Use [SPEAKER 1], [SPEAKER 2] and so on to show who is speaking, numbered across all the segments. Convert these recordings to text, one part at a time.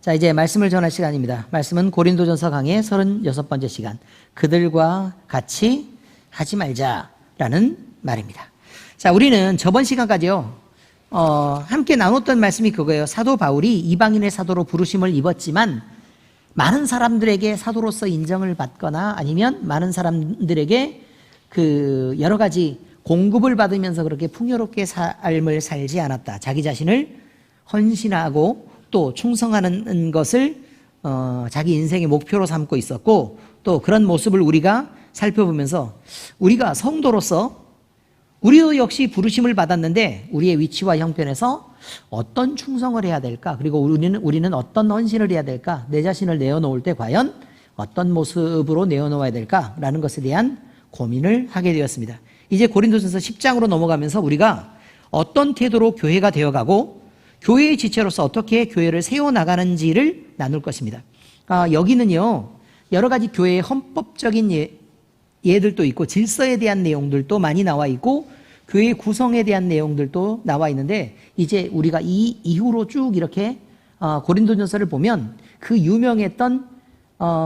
[SPEAKER 1] 자, 이제 말씀을 전할 시간입니다. 말씀은 고린도전서 강의 36번째 시간. 그들과 같이 하지 말자라는 말입니다. 자, 우리는 저번 시간까지요, 함께 나눴던 말씀이 그거예요. 사도 바울이 이방인의 사도로 부르심을 입었지만 많은 사람들에게 사도로서 인정을 받거나 아니면 많은 사람들에게 그 여러 가지 공급을 받으면서 그렇게 풍요롭게 삶을 살지 않았다. 자기 자신을 헌신하고 또 충성하는 것을 자기 인생의 목표로 삼고 있었고, 또 그런 모습을 우리가 살펴보면서 우리가 성도로서 우리도 역시 부르심을 받았는데 우리의 위치와 형편에서 어떤 충성을 해야 될까? 그리고 우리는 어떤 헌신을 해야 될까? 내 자신을 내어놓을 때 과연 어떤 모습으로 내어놓아야 될까라는 것에 대한 고민을 하게 되었습니다. 이제 고린도전서 10장으로 넘어가면서 우리가 어떤 태도로 교회가 되어가고 교회의 지체로서 어떻게 교회를 세워나가는지를 나눌 것입니다. 여기는요, 여러 가지 교회의 헌법적인 예들도 있고 질서에 대한 내용들도 많이 나와 있고 교회의 구성에 대한 내용들도 나와 있는데, 이제 우리가 이 이후로 쭉 이렇게 고린도전서를 보면 그 유명했던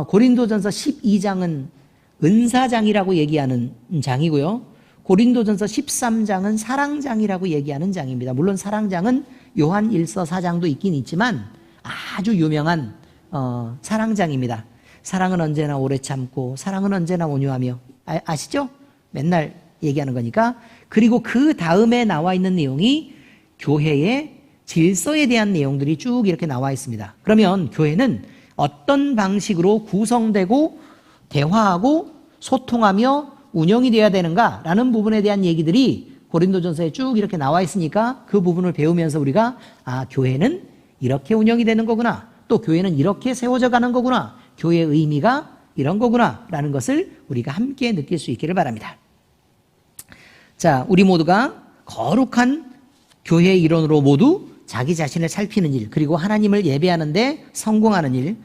[SPEAKER 1] 고린도전서 12장은 은사장이라고 얘기하는 장이고요, 고린도전서 13장은 사랑장이라고 얘기하는 장입니다. 물론 사랑장은 요한 1서 4장도 있긴 있지만 아주 유명한 사랑장입니다. 사랑은 언제나 오래 참고 사랑은 언제나 온유하며, 아시죠? 맨날 얘기하는 거니까. 그리고 그 다음에 나와 있는 내용이 교회의 질서에 대한 내용들이 쭉 이렇게 나와 있습니다. 그러면 교회는 어떤 방식으로 구성되고 대화하고 소통하며 운영이 되어야 되는가라는 부분에 대한 얘기들이 고린도전서에 쭉 이렇게 나와 있으니까 그 부분을 배우면서 우리가 교회는 이렇게 운영이 되는 거구나, 또 교회는 이렇게 세워져 가는 거구나, 교회의 의미가 이런 거구나 라는 것을 우리가 함께 느낄 수 있기를 바랍니다. 자, 우리 모두가 거룩한 교회의 일원으로 모두 자기 자신을 살피는 일, 그리고 하나님을 예배하는데 성공하는 일,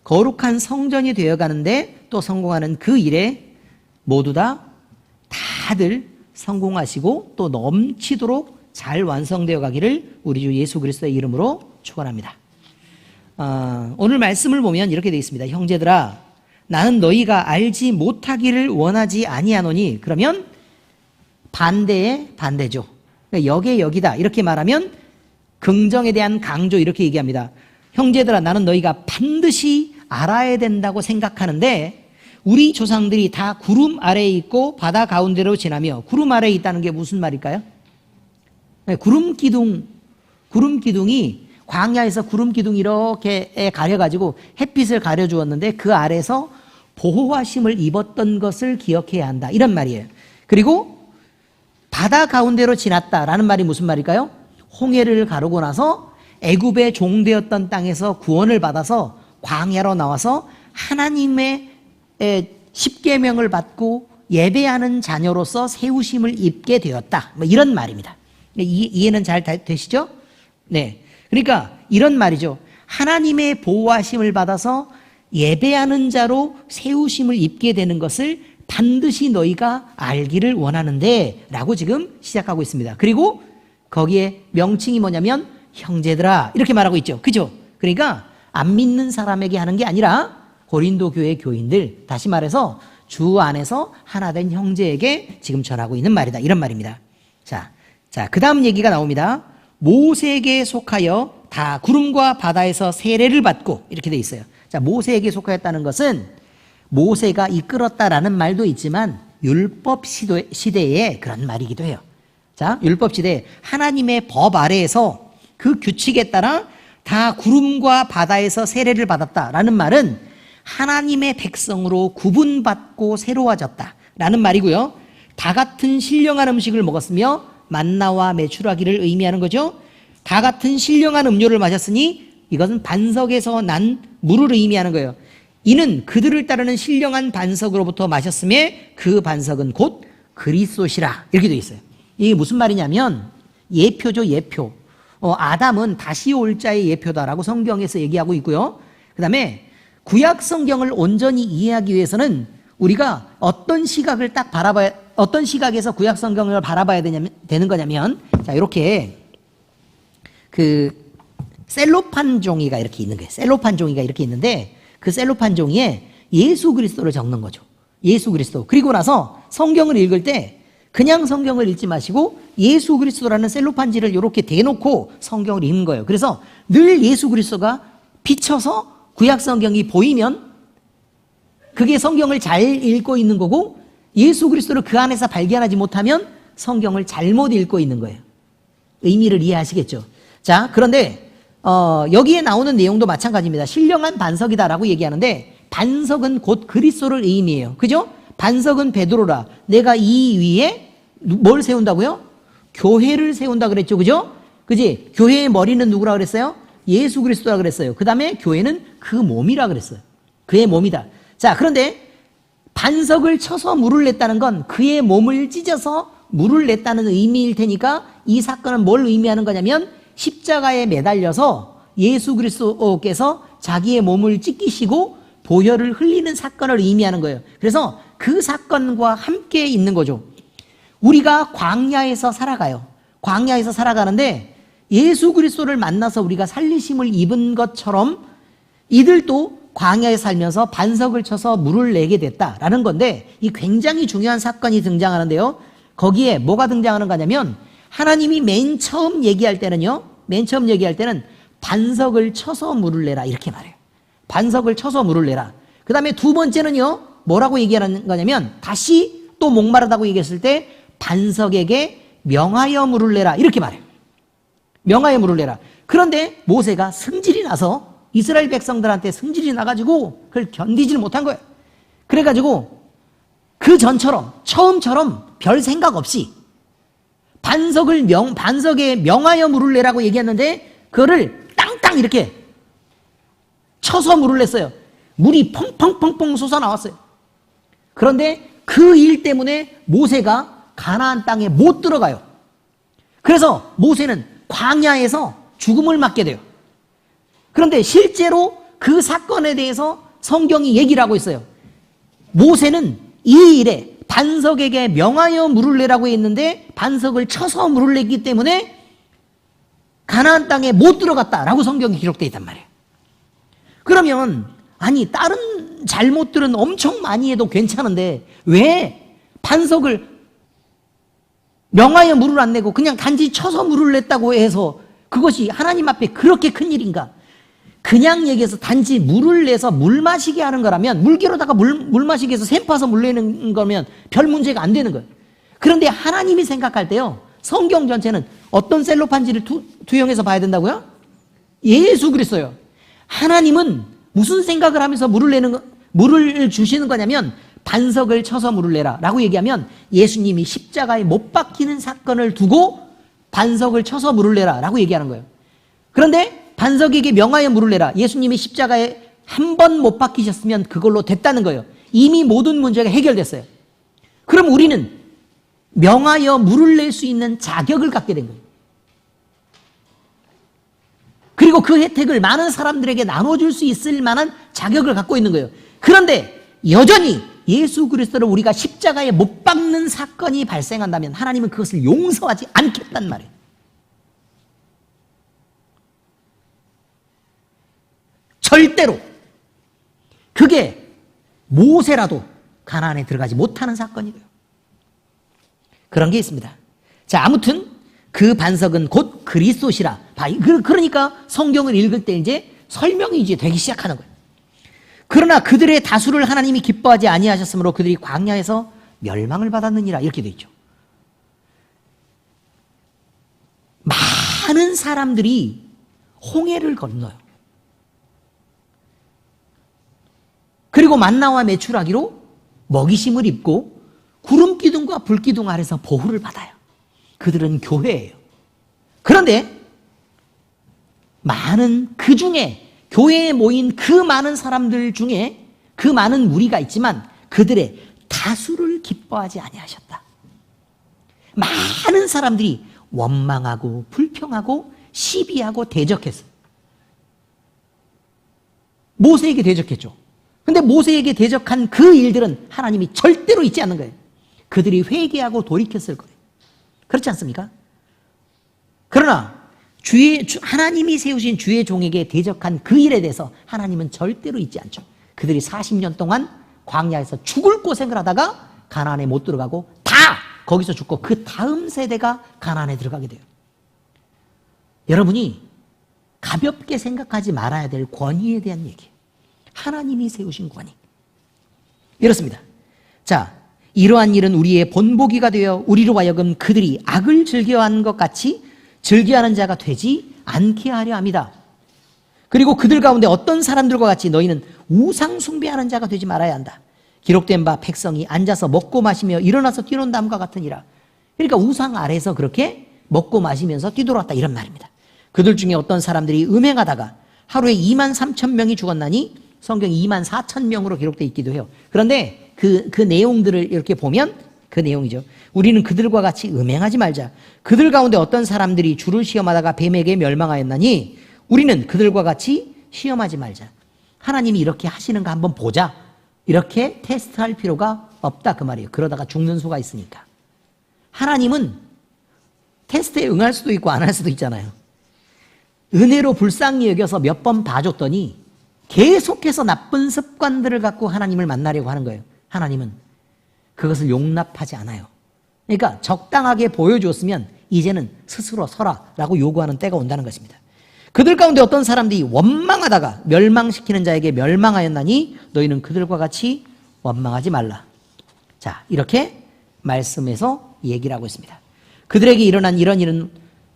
[SPEAKER 1] 거룩한 성전이 되어가는데 또 성공하는 그 일에 모두 다들 성공하시고 또 넘치도록 잘 완성되어 가기를 우리 주 예수 그리스도의 이름으로 축원합니다. 오늘 말씀을 보면 이렇게 되어 있습니다. 형제들아, 나는 너희가 알지 못하기를 원하지 아니하노니. 그러면 반대의 반대죠. 그러니까 역의 역이다 이렇게 말하면 긍정에 대한 강조 이렇게 얘기합니다. 형제들아, 나는 너희가 반드시 알아야 된다고 생각하는데 우리 조상들이 다 구름 아래에 있고 바다 가운데로 지나며. 구름 아래에 있다는 게 무슨 말일까요? 구름 기둥이 광야에서 구름 기둥이 이렇게 가려가지고 햇빛을 가려주었는데 그 아래서 보호하심을 입었던 것을 기억해야 한다 이런 말이에요. 그리고 바다 가운데로 지났다라는 말이 무슨 말일까요? 홍해를 가르고 나서 애굽의 종되었던 땅에서 구원을 받아서 광야로 나와서 하나님의 십계명을 받고 예배하는 자녀로서 세우심을 입게 되었다, 뭐 이런 말입니다. 이해는 잘 되시죠? 네. 그러니까 이런 말이죠. 하나님의 보호하심을 받아서 예배하는 자로 세우심을 입게 되는 것을 반드시 너희가 알기를 원하는데 라고 지금 시작하고 있습니다. 그리고 거기에 명칭이 뭐냐면 형제들아 이렇게 말하고 있죠. 그죠? 그러니까 안 믿는 사람에게 하는 게 아니라 고린도 교회 교인들, 다시 말해서 주 안에서 하나 된 형제에게 지금 전하고 있는 말이다 이런 말입니다. 자, 그 다음 얘기가 나옵니다. 모세에게 속하여 다 구름과 바다에서 세례를 받고 이렇게 돼 있어요. 자, 모세에게 속하였다는 것은 모세가 이끌었다라는 말도 있지만 율법 시대에 그런 말이기도 해요. 자, 율법 시대에 하나님의 법 아래에서 그 규칙에 따라 다 구름과 바다에서 세례를 받았다라는 말은 하나님의 백성으로 구분받고 새로워졌다라는 말이고요. 다 같은 신령한 음식을 먹었으며 만나와 메추라기를 의미하는 거죠. 다 같은 신령한 음료를 마셨으니 이것은 반석에서 난 물을 의미하는 거예요. 이는 그들을 따르는 신령한 반석으로부터 마셨음에 그 반석은 곧 그리스도시라 이렇게 되어 있어요. 이게 무슨 말이냐면 예표죠, 예표. 아담은 다시 올 자의 예표다라고 성경에서 얘기하고 있고요. 그 다음에 구약 성경을 온전히 이해하기 위해서는 우리가 어떤 시각을 딱 바라봐야, 어떤 시각에서 구약 성경을 바라봐야 되는 거냐면, 자, 이렇게 셀로판 종이가 이렇게 있는 거예요. 셀로판 종이가 이렇게 있는데 그 셀로판 종이에 예수 그리스도를 적는 거죠. 예수 그리스도. 그리고 나서 성경을 읽을 때 그냥 성경을 읽지 마시고 예수 그리스도라는 셀로판지를 이렇게 대놓고 성경을 읽는 거예요. 그래서 늘 예수 그리스도가 비쳐서 구약 성경이 보이면 그게 성경을 잘 읽고 있는 거고, 예수 그리스도를 그 안에서 발견하지 못하면 성경을 잘못 읽고 있는 거예요. 의미를 이해하시겠죠? 자, 그런데 여기에 나오는 내용도 마찬가지입니다. 신령한 반석이다라고 얘기하는데 반석은 곧 그리스도를 의미해요. 그죠? 반석은 베드로라. 내가 이 위에 뭘 세운다고요? 교회를 세운다 그랬죠. 그죠? 그지? 교회의 머리는 누구라 그랬어요? 예수 그리스도라 그랬어요. 그 다음에 교회는 그 몸이라 그랬어요. 그의 몸이다. 자, 그런데 반석을 쳐서 물을 냈다는 건 그의 몸을 찢어서 물을 냈다는 의미일 테니까 이 사건은 뭘 의미하는 거냐면 십자가에 매달려서 예수 그리스도께서 자기의 몸을 찢기시고 보혈을 흘리는 사건을 의미하는 거예요. 그래서 그 사건과 함께 있는 거죠. 우리가 광야에서 살아가요. 광야에서 살아가는데 예수 그리스도를 만나서 우리가 살리심을 입은 것처럼 이들도 광야에 살면서 반석을 쳐서 물을 내게 됐다라는 건데, 이 굉장히 중요한 사건이 등장하는데요. 거기에 뭐가 등장하는 거냐면 하나님이 맨 처음 얘기할 때는 반석을 쳐서 물을 내라 이렇게 말해요. 반석을 쳐서 물을 내라. 그 다음에 두 번째는요, 뭐라고 얘기하는 거냐면 다시 또 목마르다고 얘기했을 때 반석에게 명하여 물을 내라 이렇게 말해요. 명하여 물을 내라. 그런데 모세가 승질이 나서 이스라엘 백성들한테 승질이 나가지고 그걸 견디지를 못한 거예요. 그래가지고 그 전처럼 처음처럼 별 생각 없이 반석에 명하여 물을 내라고 얘기했는데 그거를 땅땅 이렇게 쳐서 물을 냈어요. 물이 펑펑펑펑 솟아나왔어요. 그런데 그 일 때문에 모세가 가나안 땅에 못 들어가요. 그래서 모세는 광야에서 죽음을 맞게 돼요. 그런데 실제로 그 사건에 대해서 성경이 얘기를 하고 있어요. 모세는 이 일에 반석에게 명하여 물을 내라고 했는데 반석을 쳐서 물을 냈기 때문에 가나안 땅에 못 들어갔다라고 성경이 기록되어 있단 말이에요. 그러면 아니 다른 잘못들은 엄청 많이 해도 괜찮은데 왜 반석을 명하여 물을 안 내고 그냥 단지 쳐서 물을 냈다고 해서 그것이 하나님 앞에 그렇게 큰 일인가? 그냥 얘기해서 단지 물을 내서 물 마시게 하는 거라면, 물개로다가 물 마시게 해서 샘 파서 물 내는 거면 별 문제가 안 되는 거예요. 그런데 하나님이 생각할 때요, 성경 전체는 어떤 셀로판지를 투영해서 봐야 된다고요? 예수 그리스도요. 하나님은 무슨 생각을 하면서 물을 주시는 거냐면 반석을 쳐서 물을 내라 라고 얘기하면 예수님이 십자가에 못 박히는 사건을 두고 반석을 쳐서 물을 내라 라고 얘기하는 거예요. 그런데 반석에게 명하여 물을 내라. 예수님이 십자가에 한 번 못 박히셨으면 그걸로 됐다는 거예요. 이미 모든 문제가 해결됐어요. 그럼 우리는 명하여 물을 낼 수 있는 자격을 갖게 된 거예요. 그리고 그 혜택을 많은 사람들에게 나눠줄 수 있을 만한 자격을 갖고 있는 거예요. 그런데 여전히 예수 그리스도를 우리가 십자가에 못 박는 사건이 발생한다면 하나님은 그것을 용서하지 않겠단 말이에요. 절대로. 그게 모세라도 가나안에 들어가지 못하는 사건이고요. 그런 게 있습니다. 자, 아무튼 그 반석은 곧 그리스도시라. 그러니까 성경을 읽을 때 이제 설명이 이제 되기 시작하는 거예요. 그러나 그들의 다수를 하나님이 기뻐하지 아니하셨으므로 그들이 광야에서 멸망을 받았느니라 이렇게 돼 있죠. 많은 사람들이 홍해를 건너요. 그리고 만나와 메추라기로 먹이심을 입고 구름기둥과 불기둥 아래서 보호를 받아요. 그들은 교회예요. 그런데 많은 그 중에 교회에 모인 그 많은 사람들 중에 그 많은 무리가 있지만 그들의 다수를 기뻐하지 아니하셨다. 많은 사람들이 원망하고 불평하고 시비하고 대적했어요. 모세에게 대적했죠. 근데 모세에게 대적한 그 일들은 하나님이 절대로 잊지 않는 거예요. 그들이 회개하고 돌이켰을 거예요. 그렇지 않습니까? 그러나 하나님이 세우신 주의 종에게 대적한 그 일에 대해서 하나님은 절대로 잊지 않죠. 그들이 40년 동안 광야에서 죽을 고생을 하다가 가나안에 못 들어가고 다 거기서 죽고 그 다음 세대가 가나안에 들어가게 돼요. 여러분이 가볍게 생각하지 말아야 될 권위에 대한 얘기예요. 하나님이 세우신 권위. 이렇습니다. 자, 이러한 일은 우리의 본보기가 되어 우리로 하여금 그들이 악을 즐겨하는 것 같이 즐겨하는 자가 되지 않게 하려 합니다. 그리고 그들 가운데 어떤 사람들과 같이 너희는 우상 숭배하는 자가 되지 말아야 한다. 기록된 바 백성이 앉아서 먹고 마시며 일어나서 뛰놀다함과 같으니라. 그러니까 우상 아래서 그렇게 먹고 마시면서 뛰돌았다 이런 말입니다. 그들 중에 어떤 사람들이 음행하다가 하루에 2만 3천 명이 죽었나니 성경 2만 4천 명으로 기록되어 있기도 해요. 그런데 그 내용들을 이렇게 보면 그 내용이죠. 우리는 그들과 같이 음행하지 말자. 그들 가운데 어떤 사람들이 주를 시험하다가 뱀에게 멸망하였나니 우리는 그들과 같이 시험하지 말자. 하나님이 이렇게 하시는가 한번 보자. 이렇게 테스트할 필요가 없다 그 말이에요. 그러다가 죽는 수가 있으니까. 하나님은 테스트에 응할 수도 있고 안 할 수도 있잖아요. 은혜로 불쌍히 여겨서 몇 번 봐줬더니 계속해서 나쁜 습관들을 갖고 하나님을 만나려고 하는 거예요. 하나님은 그것을 용납하지 않아요. 그러니까 적당하게 보여줬으면 이제는 스스로 서라라고 요구하는 때가 온다는 것입니다. 그들 가운데 어떤 사람들이 원망하다가 멸망시키는 자에게 멸망하였나니 너희는 그들과 같이 원망하지 말라. 자, 이렇게 말씀에서 얘기를 하고 있습니다. 그들에게 일어난 이런 일은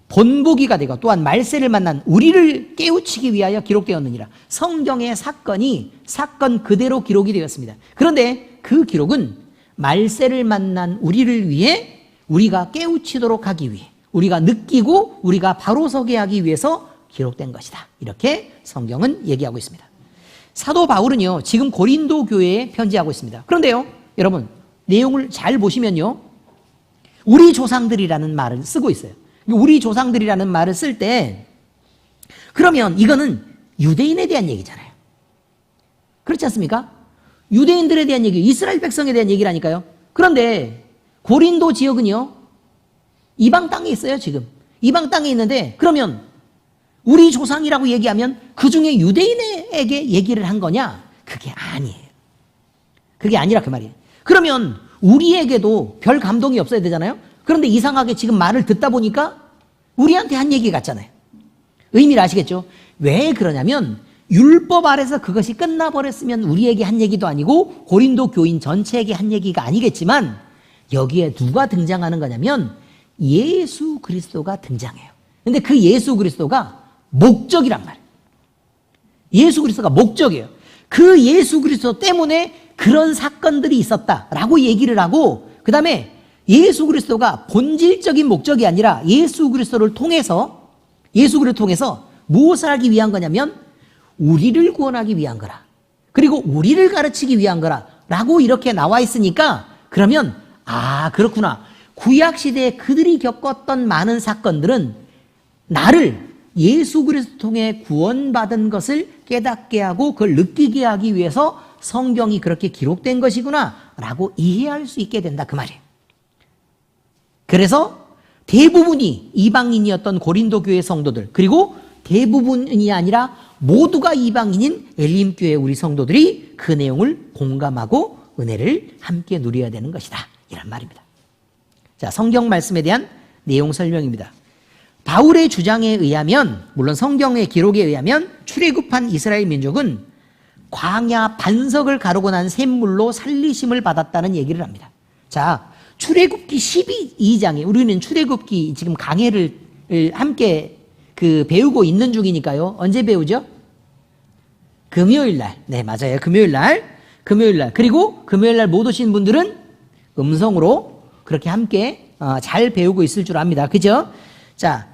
[SPEAKER 1] 본보기가 되고 또한 말세를 만난 우리를 깨우치기 위하여 기록되었느니라. 성경의 사건 그대로 기록이 되었습니다. 그런데 그 기록은 말세를 만난 우리를 위해 우리가 깨우치도록 하기 위해 우리가 느끼고 우리가 바로 서게 하기 위해서 기록된 것이다. 이렇게 성경은 얘기하고 있습니다. 사도 바울은요, 지금 고린도 교회에 편지하고 있습니다. 그런데요, 여러분, 내용을 잘 보시면요, 우리 조상들이라는 말을 쓰고 있어요. 우리 조상들이라는 말을 쓸 때, 그러면 이거는 유대인에 대한 얘기잖아요. 그렇지 않습니까? 유대인들에 대한 얘기, 이스라엘 백성에 대한 얘기라니까요. 그런데 고린도 지역은요, 이방 땅에 있어요, 지금. 이방 땅에 있는데, 그러면 우리 조상이라고 얘기하면 그 중에 유대인에게 얘기를 한 거냐? 그게 아니에요. 그게 아니라 그 말이에요. 그러면 우리에게도 별 감동이 없어야 되잖아요. 그런데 이상하게 지금 말을 듣다 보니까 우리한테 한 얘기 같잖아요. 의미를 아시겠죠? 왜 그러냐면 율법 아래서 그것이 끝나버렸으면 우리에게 한 얘기도 아니고 고린도 교인 전체에게 한 얘기가 아니겠지만 여기에 누가 등장하는 거냐면 예수 그리스도가 등장해요. 근데 그 예수 그리스도가 목적이란 말이에요. 예수 그리스도가 목적이에요. 그 예수 그리스도 때문에 그런 사건들이 있었다라고 얘기를 하고 그 다음에 예수 그리스도가 본질적인 목적이 아니라 예수 그리스도를 통해서 무엇을 하기 위한 거냐면 우리를 구원하기 위한 거라. 그리고 우리를 가르치기 위한 거라. 라고 이렇게 나와 있으니까 그러면 그렇구나. 구약시대에 그들이 겪었던 많은 사건들은 나를 예수 그리스도 통해 구원받은 것을 깨닫게 하고 그걸 느끼게 하기 위해서 성경이 그렇게 기록된 것이구나 라고 이해할 수 있게 된다 그 말이에요. 그래서 대부분이 이방인이었던 고린도 교회 성도들 그리고 대부분이 아니라 모두가 이방인인 엘림교회 우리 성도들이 그 내용을 공감하고 은혜를 함께 누려야 되는 것이다 이란 말입니다. 자, 성경 말씀에 대한 내용 설명입니다. 바울의 주장에 의하면 물론 성경의 기록에 의하면 출애굽한 이스라엘 민족은 광야 반석을 가르고 난 샘물로 살리심을 받았다는 얘기를 합니다. 자, 출애굽기 12장에 우리는 출애굽기 지금 강해를 함께 배우고 있는 중이니까요. 언제 배우죠? 금요일 날. 네, 맞아요. 금요일 날. 그리고 금요일 날 못 오신 분들은 음성으로 그렇게 함께 잘 배우고 있을 줄 압니다. 그죠? 자,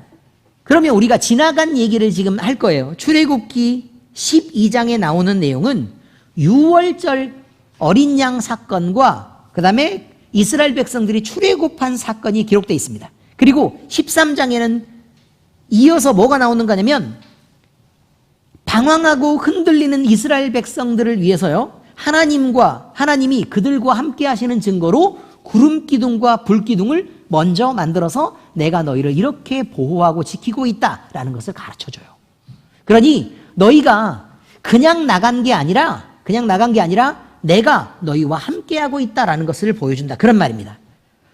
[SPEAKER 1] 그러면 우리가 지나간 얘기를 지금 할 거예요. 출애굽기 12장에 나오는 내용은 유월절 어린 양 사건과 그 다음에 이스라엘 백성들이 출애굽한 사건이 기록되어 있습니다. 그리고 13장에는 이어서 뭐가 나오는 거냐면 방황하고 흔들리는 이스라엘 백성들을 위해서요. 하나님이 그들과 함께 하시는 증거로 구름 기둥과 불 기둥을 먼저 만들어서 내가 너희를 이렇게 보호하고 지키고 있다라는 것을 가르쳐줘요. 그러니 너희가 그냥 나간 게 아니라 내가 너희와 함께하고 있다라는 것을 보여준다. 그런 말입니다.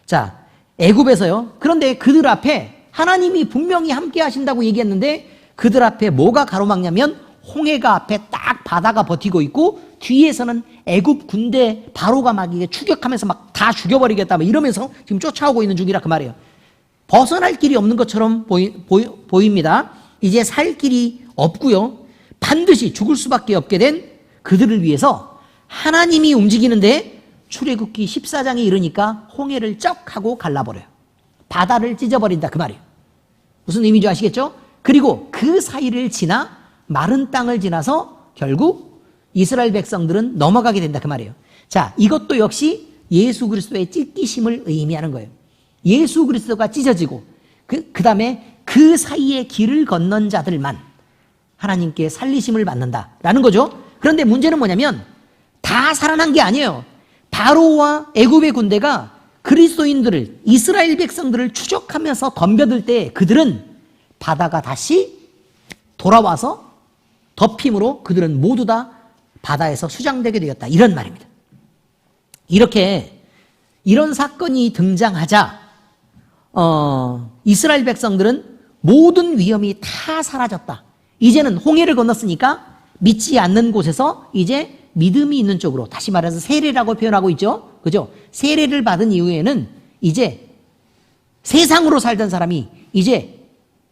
[SPEAKER 1] 자, 애굽에서요. 그런데 그들 앞에 하나님이 분명히 함께 하신다고 얘기했는데 그들 앞에 뭐가 가로막냐면 홍해가 앞에 딱 바다가 버티고 있고 뒤에서는 애굽 군대 바로가 막 이게 추격하면서 막 다 죽여버리겠다 막 이러면서 지금 쫓아오고 있는 중이라 그 말이에요. 벗어날 길이 없는 것처럼 보입니다. 이제 살 길이 없고요. 반드시 죽을 수밖에 없게 된 그들을 위해서 하나님이 움직이는데 출애굽기 14장에 이르니까 홍해를 쩍 하고 갈라버려요. 바다를 찢어버린다 그 말이에요. 무슨 의미인지 아시겠죠? 그리고 그 사이를 지나 마른 땅을 지나서 결국 이스라엘 백성들은 넘어가게 된다 그 말이에요. 자, 이것도 역시 예수 그리스도의 찢기심을 의미하는 거예요. 예수 그리스도가 찢어지고 그 다음에 그 사이에 길을 건넌 자들만 하나님께 살리심을 받는다라는 거죠. 그런데 문제는 뭐냐면 다 살아난 게 아니에요. 바로와 애굽의 군대가 그리스도인들을 이스라엘 백성들을 추적하면서 덤벼들 때 그들은 바다가 다시 돌아와서 덮임으로 그들은 모두 다 바다에서 수장되게 되었다. 이런 말입니다. 이런 사건이 등장하자 이스라엘 백성들은 모든 위험이 다 사라졌다. 이제는 홍해를 건넜으니까 믿지 않는 곳에서 이제 믿음이 있는 쪽으로, 다시 말해서 세례라고 표현하고 있죠. 그죠? 세례를 받은 이후에는 이제 세상으로 살던 사람이 이제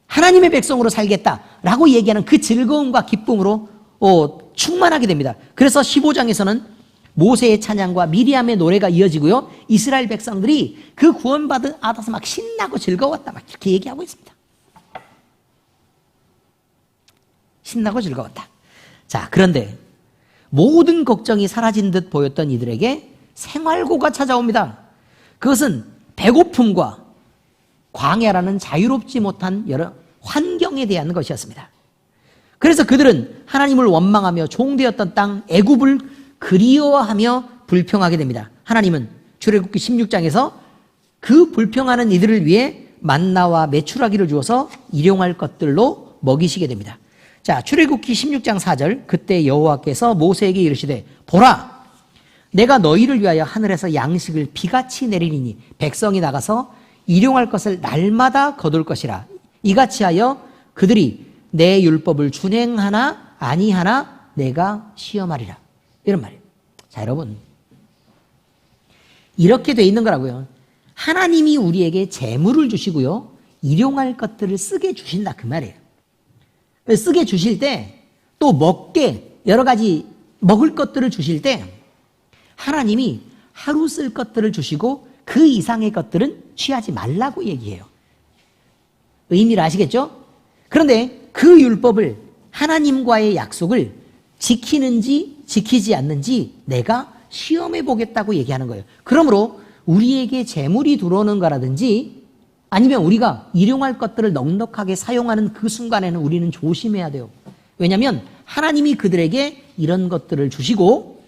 [SPEAKER 1] 하나님의 백성으로 살겠다라고 얘기하는 그 즐거움과 기쁨으로 충만하게 됩니다. 그래서 15장에서는 모세의 찬양과 미리암의 노래가 이어지고요. 이스라엘 백성들이 그 구원받은 아다서 막 신나고 즐거웠다. 막 이렇게 얘기하고 있습니다. 신나고 즐거웠다. 자, 그런데 모든 걱정이 사라진 듯 보였던 이들에게 생활고가 찾아옵니다. 그것은 배고픔과 광야라는 자유롭지 못한 여러 환경에 대한 것이었습니다. 그래서 그들은 하나님을 원망하며 종되었던 땅 애굽을 그리워하며 불평하게 됩니다. 하나님은 출애굽기 16장에서 그 불평하는 이들을 위해 만나와 메추라기를 주어서 일용할 것들로 먹이시게 됩니다. 자, 출애굽기 16장 4절, 그때 여호와께서 모세에게 이르시되 보라, 내가 너희를 위하여 하늘에서 양식을 비같이 내리리니 백성이 나가서 일용할 것을 날마다 거둘 것이라. 이같이 하여 그들이 내 율법을 준행하나 아니하나 내가 시험하리라. 이런 말이에요. 자, 여러분, 이렇게 돼 있는 거라고요. 하나님이 우리에게 재물을 주시고요, 일용할 것들을 쓰게 주신다 그 말이에요. 쓰게 주실 때 또 먹게 여러 가지 먹을 것들을 주실 때 하나님이 하루 쓸 것들을 주시고 그 이상의 것들은 취하지 말라고 얘기해요. 의미를 아시겠죠? 그런데 그 율법을, 하나님과의 약속을 지키는지 지키지 않는지 내가 시험해 보겠다고 얘기하는 거예요. 그러므로 우리에게 재물이 들어오는 거라든지 아니면 우리가 일용할 것들을 넉넉하게 사용하는 그 순간에는 우리는 조심해야 돼요. 왜냐하면 하나님이 그들에게 이런 것들을 주시고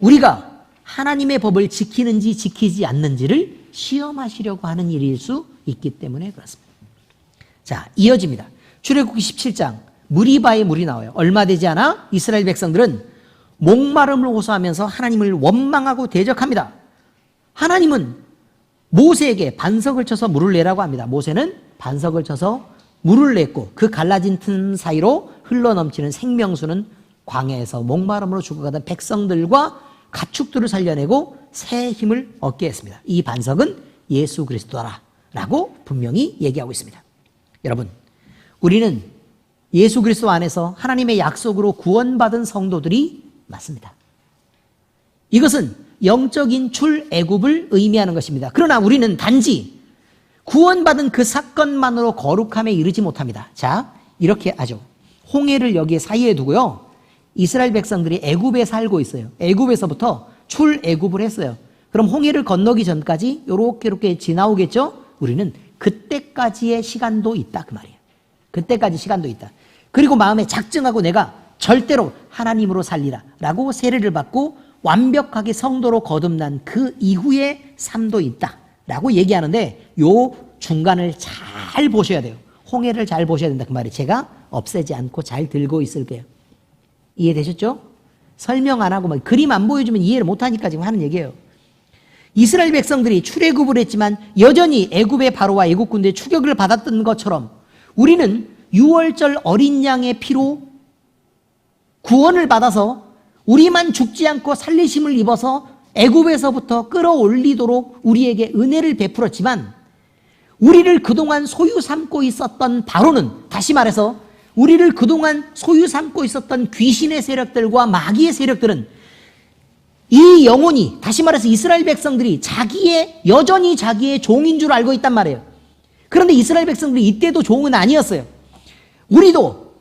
[SPEAKER 1] 우리가 하나님의 법을 지키는지 지키지 않는지를 시험하시려고 하는 일일 수 있기 때문에 그렇습니다. 자, 이어집니다. 출애굽기 17장, 무리바에 물이 나와요. 얼마 되지 않아 이스라엘 백성들은 목마름을 호소하면서 하나님을 원망하고 대적합니다. 하나님은 모세에게 반석을 쳐서 물을 내라고 합니다. 모세는 반석을 쳐서 물을 냈고 그 갈라진 틈 사이로 흘러넘치는 생명수는 광야에서 목마름으로 죽어가던 백성들과 가축들을 살려내고 새 힘을 얻게 했습니다. 이 반석은 예수 그리스도라고 분명히 얘기하고 있습니다. 여러분, 우리는 예수 그리스도 안에서 하나님의 약속으로 구원받은 성도들이 맞습니다. 이것은 영적인 출애굽을 의미하는 것입니다. 그러나 우리는 단지 구원받은 그 사건만으로 거룩함에 이르지 못합니다. 자, 이렇게 하죠. 홍해를 여기에 사이에 두고요, 이스라엘 백성들이 애굽에 살고 있어요. 애굽에서부터 출애굽을 했어요. 그럼 홍해를 건너기 전까지 이렇게 지나오겠죠? 우리는 그때까지의 시간도 있다 그 말이에요. 그때까지 시간도 있다. 그리고 마음에 작정하고 내가 절대로 하나님으로 살리라 라고 세례를 받고 완벽하게 성도로 거듭난 그 이후의 삶도 있다 라고 얘기하는데 요 중간을 잘 보셔야 돼요. 홍해를 잘 보셔야 된다 그 말이. 제가 없애지 않고 잘 들고 있을게요. 이해되셨죠? 설명 안 하고 막 그림 안 보여주면 이해를 못하니까 지금 하는 얘기예요. 이스라엘 백성들이 출애굽을 했지만 여전히 애굽의 바로와 애굽 군대의 추격을 받았던 것처럼 우리는 6월절 어린 양의 피로 구원을 받아서 우리만 죽지 않고 살리심을 입어서 애굽에서부터 끌어올리도록 우리에게 은혜를 베풀었지만 우리를 그동안 소유 삼고 있었던 바로는, 다시 말해서 우리를 그동안 소유 삼고 있었던 귀신의 세력들과 마귀의 세력들은 이 영혼이, 다시 말해서 이스라엘 백성들이 여전히 자기의 종인 줄 알고 있단 말이에요. 그런데 이스라엘 백성들이 이때도 종은 아니었어요. 우리도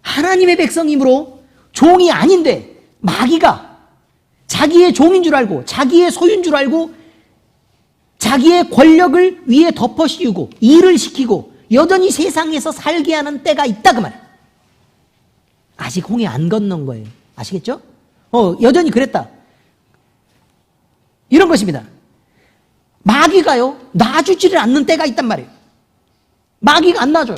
[SPEAKER 1] 하나님의 백성이므로 종이 아닌데 마귀가 자기의 종인 줄 알고 자기의 소유인 줄 알고 자기의 권력을 위에 덮어씌우고 일을 시키고 여전히 세상에서 살게 하는 때가 있다 그 말이에요. 아직 홍해 안 건넌 거예요. 아시겠죠? 여전히 그랬다. 이런 것입니다. 마귀가요, 놔주지를 않는 때가 있단 말이에요. 마귀가 안 놔줘요.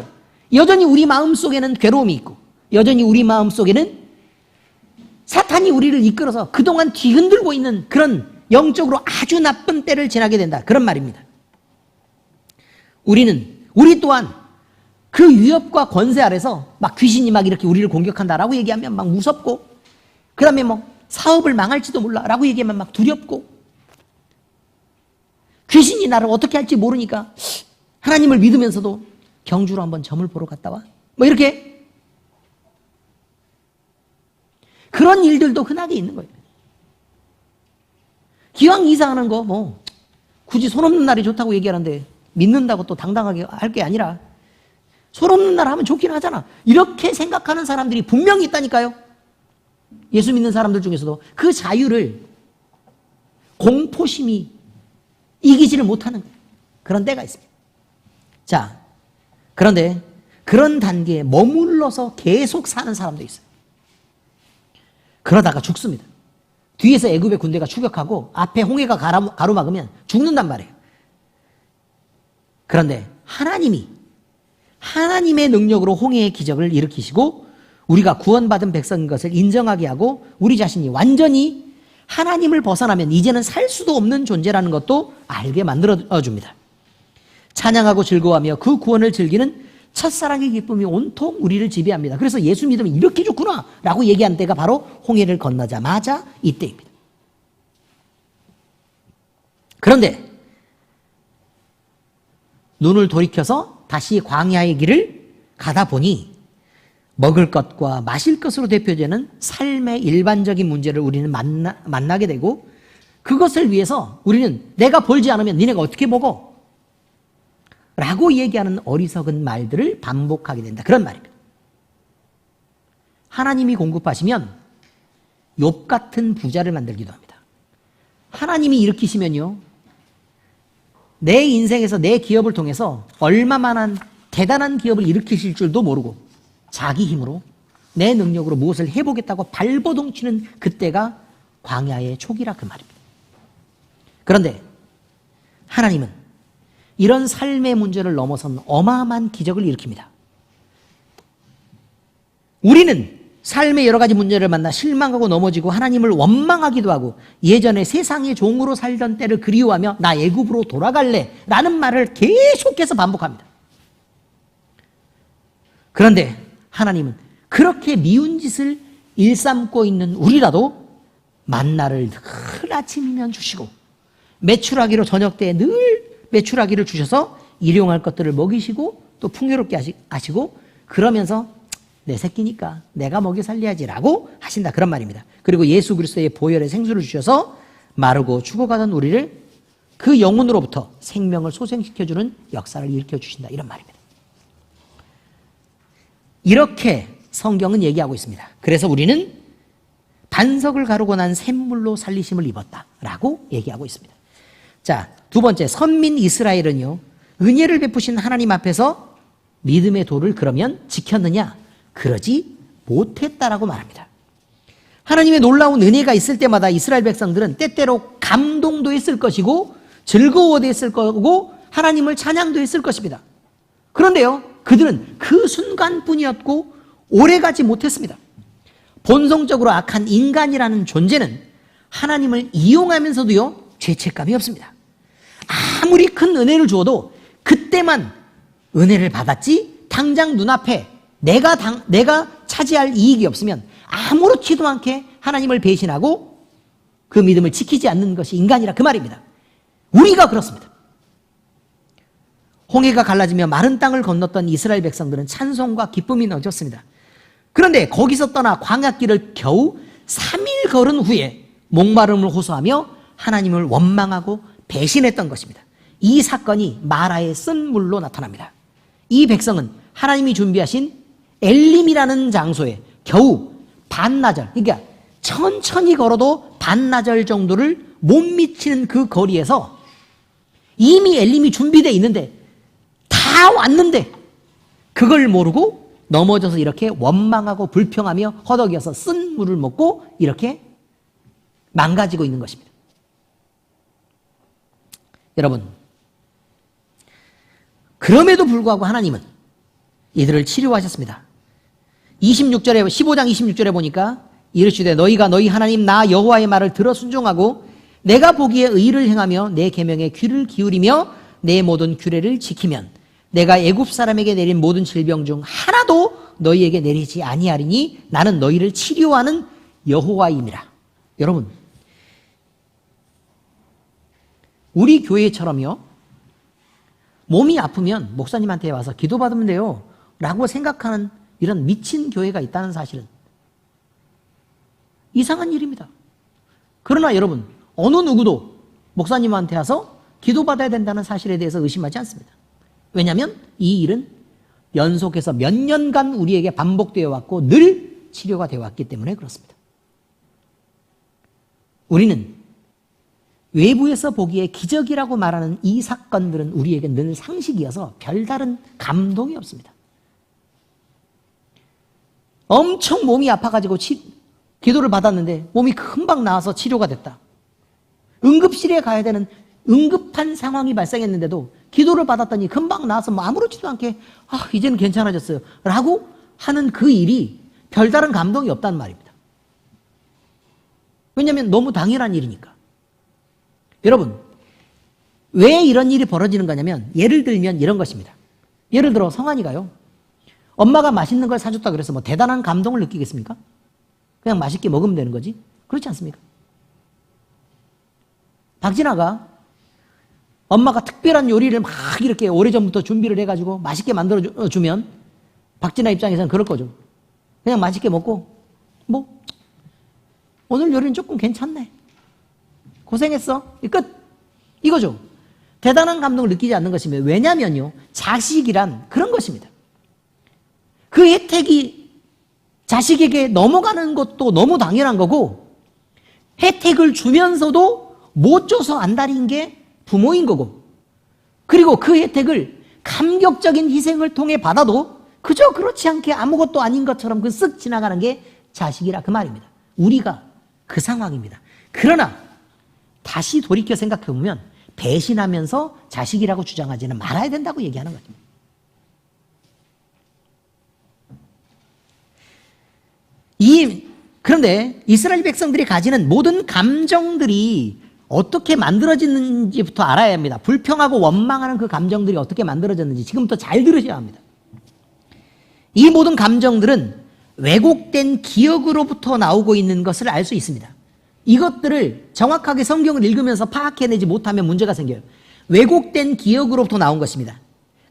[SPEAKER 1] 여전히 우리 마음속에는 괴로움이 있고 여전히 우리 마음속에는 사탄이 우리를 이끌어서 그동안 뒤흔들고 있는 그런 영적으로 아주 나쁜 때를 지나게 된다. 그런 말입니다. 우리 또한 그 위협과 권세 아래서 막 귀신이 막 이렇게 우리를 공격한다라고 얘기하면 막 무섭고, 그 다음에 뭐 사업을 망할지도 몰라라고 얘기하면 막 두렵고, 귀신이 나를 어떻게 할지 모르니까 하나님을 믿으면서도 경주로 한번 점을 보러 갔다 와. 뭐 이렇게 그런 일들도 흔하게 있는 거예요. 기왕 이사하는 거 뭐 굳이 손 없는 날이 좋다고 얘기하는데 믿는다고 또 당당하게 할 게 아니라 손 없는 날 하면 좋긴 하잖아. 이렇게 생각하는 사람들이 분명히 있다니까요. 예수 믿는 사람들 중에서도 그 자유를 공포심이 이기지를 못하는 그런 때가 있습니다. 자, 그런데 그런 단계에 머물러서 계속 사는 사람도 있어요. 그러다가 죽습니다. 뒤에서 애굽의 군대가 추격하고 앞에 홍해가 가로막으면 죽는단 말이에요. 그런데 하나님의 능력으로 홍해의 기적을 일으키시고 우리가 구원받은 백성인 것을 인정하게 하고 우리 자신이 완전히 하나님을 벗어나면 이제는 살 수도 없는 존재라는 것도 알게 만들어줍니다. 찬양하고 즐거워하며 그 구원을 즐기는 첫사랑의 기쁨이 온통 우리를 지배합니다. 그래서 예수 믿으면 이렇게 좋구나 라고 얘기한 때가 바로 홍해를 건너자마자 이때입니다. 그런데 눈을 돌이켜서 다시 광야의 길을 가다 보니 먹을 것과 마실 것으로 대표되는 삶의 일반적인 문제를 우리는 만나게 되고, 그것을 위해서 우리는 내가 벌지 않으면 니네가 어떻게 먹어? 라고 얘기하는 어리석은 말들을 반복하게 된다. 그런 말입니다. 하나님이 공급하시면 욥 같은 부자를 만들기도 합니다. 하나님이 일으키시면요, 내 인생에서 내 기업을 통해서 얼마만한 대단한 기업을 일으키실 줄도 모르고 자기 힘으로 내 능력으로 무엇을 해보겠다고 발버둥치는 그때가 광야의 초기라 그 말입니다. 그런데 하나님은 이런 삶의 문제를 넘어선 어마어마한 기적을 일으킵니다. 우리는 삶의 여러 가지 문제를 만나 실망하고 넘어지고 하나님을 원망하기도 하고 예전에 세상의 종으로 살던 때를 그리워하며 나 애굽으로 돌아갈래 라는 말을 계속해서 반복합니다. 그런데 하나님은 그렇게 미운 짓을 일삼고 있는 우리라도 만나를 늘 아침이면 주시고 메추라기로 저녁 때에 늘 메추라기를 주셔서 일용할 것들을 먹이시고 또 풍요롭게 하시고 그러면서 내 새끼니까 내가 먹여 살려야지라고 하신다. 그런 말입니다. 그리고 예수 그리스도의 보혈의 생수를 주셔서 마르고 죽어가던 우리를 그 영혼으로부터 생명을 소생시켜주는 역사를 일으켜 주신다. 이런 말입니다. 이렇게 성경은 얘기하고 있습니다. 그래서 우리는 반석을 가르고 난 샘물로 살리심을 입었다라고 얘기하고 있습니다. 자, 두 번째, 선민 이스라엘은요, 은혜를 베푸신 하나님 앞에서 믿음의 도를 그러면 지켰느냐? 그러지 못했다라고 말합니다. 하나님의 놀라운 은혜가 있을 때마다 이스라엘 백성들은 때때로 감동도 했을 것이고 즐거워했을 거고 하나님을 찬양도 했을 것입니다. 그런데요, 그들은 그 순간뿐이었고 오래가지 못했습니다. 본성적으로 악한 인간이라는 존재는 하나님을 이용하면서도요, 죄책감이 없습니다. 아무리 큰 은혜를 주어도 그때만 은혜를 받았지 당장 눈앞에 내가 차지할 이익이 없으면 아무렇지도 않게 하나님을 배신하고 그 믿음을 지키지 않는 것이 인간이라 그 말입니다. 우리가 그렇습니다. 홍해가 갈라지며 마른 땅을 건넜던 이스라엘 백성들은 찬송과 기쁨이 넘쳤습니다. 그런데 거기서 떠나 광야길을 겨우 3일 걸은 후에 목마름을 호소하며 하나님을 원망하고 배신했던 것입니다. 이 사건이 마라의 쓴 물로 나타납니다. 이 백성은 하나님이 준비하신 엘림이라는 장소에 겨우 반나절, 그러니까 천천히 걸어도 반나절 정도를 못 미치는 그 거리에서 이미 엘림이 준비되어 있는데 다 왔는데 그걸 모르고 넘어져서 이렇게 원망하고 불평하며 허덕여서 쓴 물을 먹고 이렇게 망가지고 있는 것입니다. 여러분, 그럼에도 불구하고 하나님은 이들을 치료하셨습니다. 15장 26절에 보니까 이르시되 너희가 너희 하나님 나 여호와의 말을 들어 순종하고 내가 보기에 의를 행하며 내 계명에 귀를 기울이며 내 모든 규례를 지키면 내가 애굽 사람에게 내린 모든 질병 중 하나도 너희에게 내리지 아니하리니 나는 너희를 치료하는 여호와임이라. 여러분, 우리 교회처럼요, 몸이 아프면 목사님한테 와서 기도받으면 돼요 라고 생각하는 이런 미친 교회가 있다는 사실은 이상한 일입니다. 그러나 여러분, 어느 누구도 목사님한테 와서 기도받아야 된다는 사실에 대해서 의심하지 않습니다. 왜냐하면 이 일은 연속해서 몇 년간 우리에게 반복되어 왔고 늘 치료가 되어 왔기 때문에 그렇습니다. 우리는 외부에서 보기에 기적이라고 말하는 이 사건들은 우리에게 늘 상식이어서 별다른 감동이 없습니다. 엄청 몸이 아파가지고 기도를 받았는데 몸이 금방 나아서 치료가 됐다. 응급실에 가야 되는 응급한 상황이 발생했는데도 기도를 받았더니 금방 나아서 뭐 아무렇지도 않게 이제는 괜찮아졌어요 라고 하는 그 일이 별다른 감동이 없다는 말입니다. 왜냐하면 너무 당연한 일이니까. 여러분, 왜 이런 일이 벌어지는 거냐면 예를 들면 이런 것입니다. 예를 들어 성환이가요, 엄마가 맛있는 걸 사줬다 그래서 뭐 대단한 감동을 느끼겠습니까? 그냥 맛있게 먹으면 되는 거지. 그렇지 않습니까? 박진아가 엄마가 특별한 요리를 막 이렇게 오래전부터 준비를 해가지고 맛있게 만들어주면 박진아 입장에서는 그럴 거죠. 그냥 맛있게 먹고 뭐 오늘 요리는 조금 괜찮네, 고생했어, 끝, 이거죠. 대단한 감동을 느끼지 않는 것이며, 왜냐면요, 자식이란 그런 것입니다. 그 혜택이 자식에게 넘어가는 것도 너무 당연한 거고, 혜택을 주면서도 못 줘서 안달인 게 부모인 거고, 그리고 그 혜택을 감격적인 희생을 통해 받아도 그저 그렇지 않게 아무것도 아닌 것처럼 그 쓱 지나가는 게 자식이라 그 말입니다. 우리가 그 상황입니다. 그러나 다시 돌이켜 생각해보면 배신하면서 자식이라고 주장하지는 말아야 된다고 얘기하는 거죠. 그런데 이스라엘 백성들이 가지는 모든 감정들이 어떻게 만들어지는지부터 알아야 합니다. 불평하고 원망하는 그 감정들이 어떻게 만들어졌는지 지금부터 잘 들으셔야 합니다. 이 모든 감정들은 왜곡된 기억으로부터 나오고 있는 것을 알 수 있습니다. 이것들을 정확하게 성경을 읽으면서 파악해내지 못하면 문제가 생겨요. 왜곡된 기억으로부터 나온 것입니다.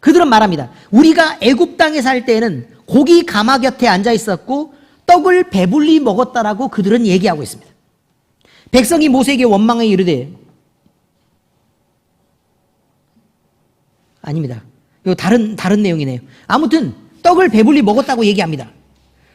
[SPEAKER 1] 그들은 말합니다. 우리가 애굽 땅에 살 때에는 고기 가마 곁에 앉아 있었고 떡을 배불리 먹었다라고 그들은 얘기하고 있습니다. 백성이 모세에게 원망해 이르되, 아닙니다. 이거 다른 내용이네요. 아무튼 떡을 배불리 먹었다고 얘기합니다.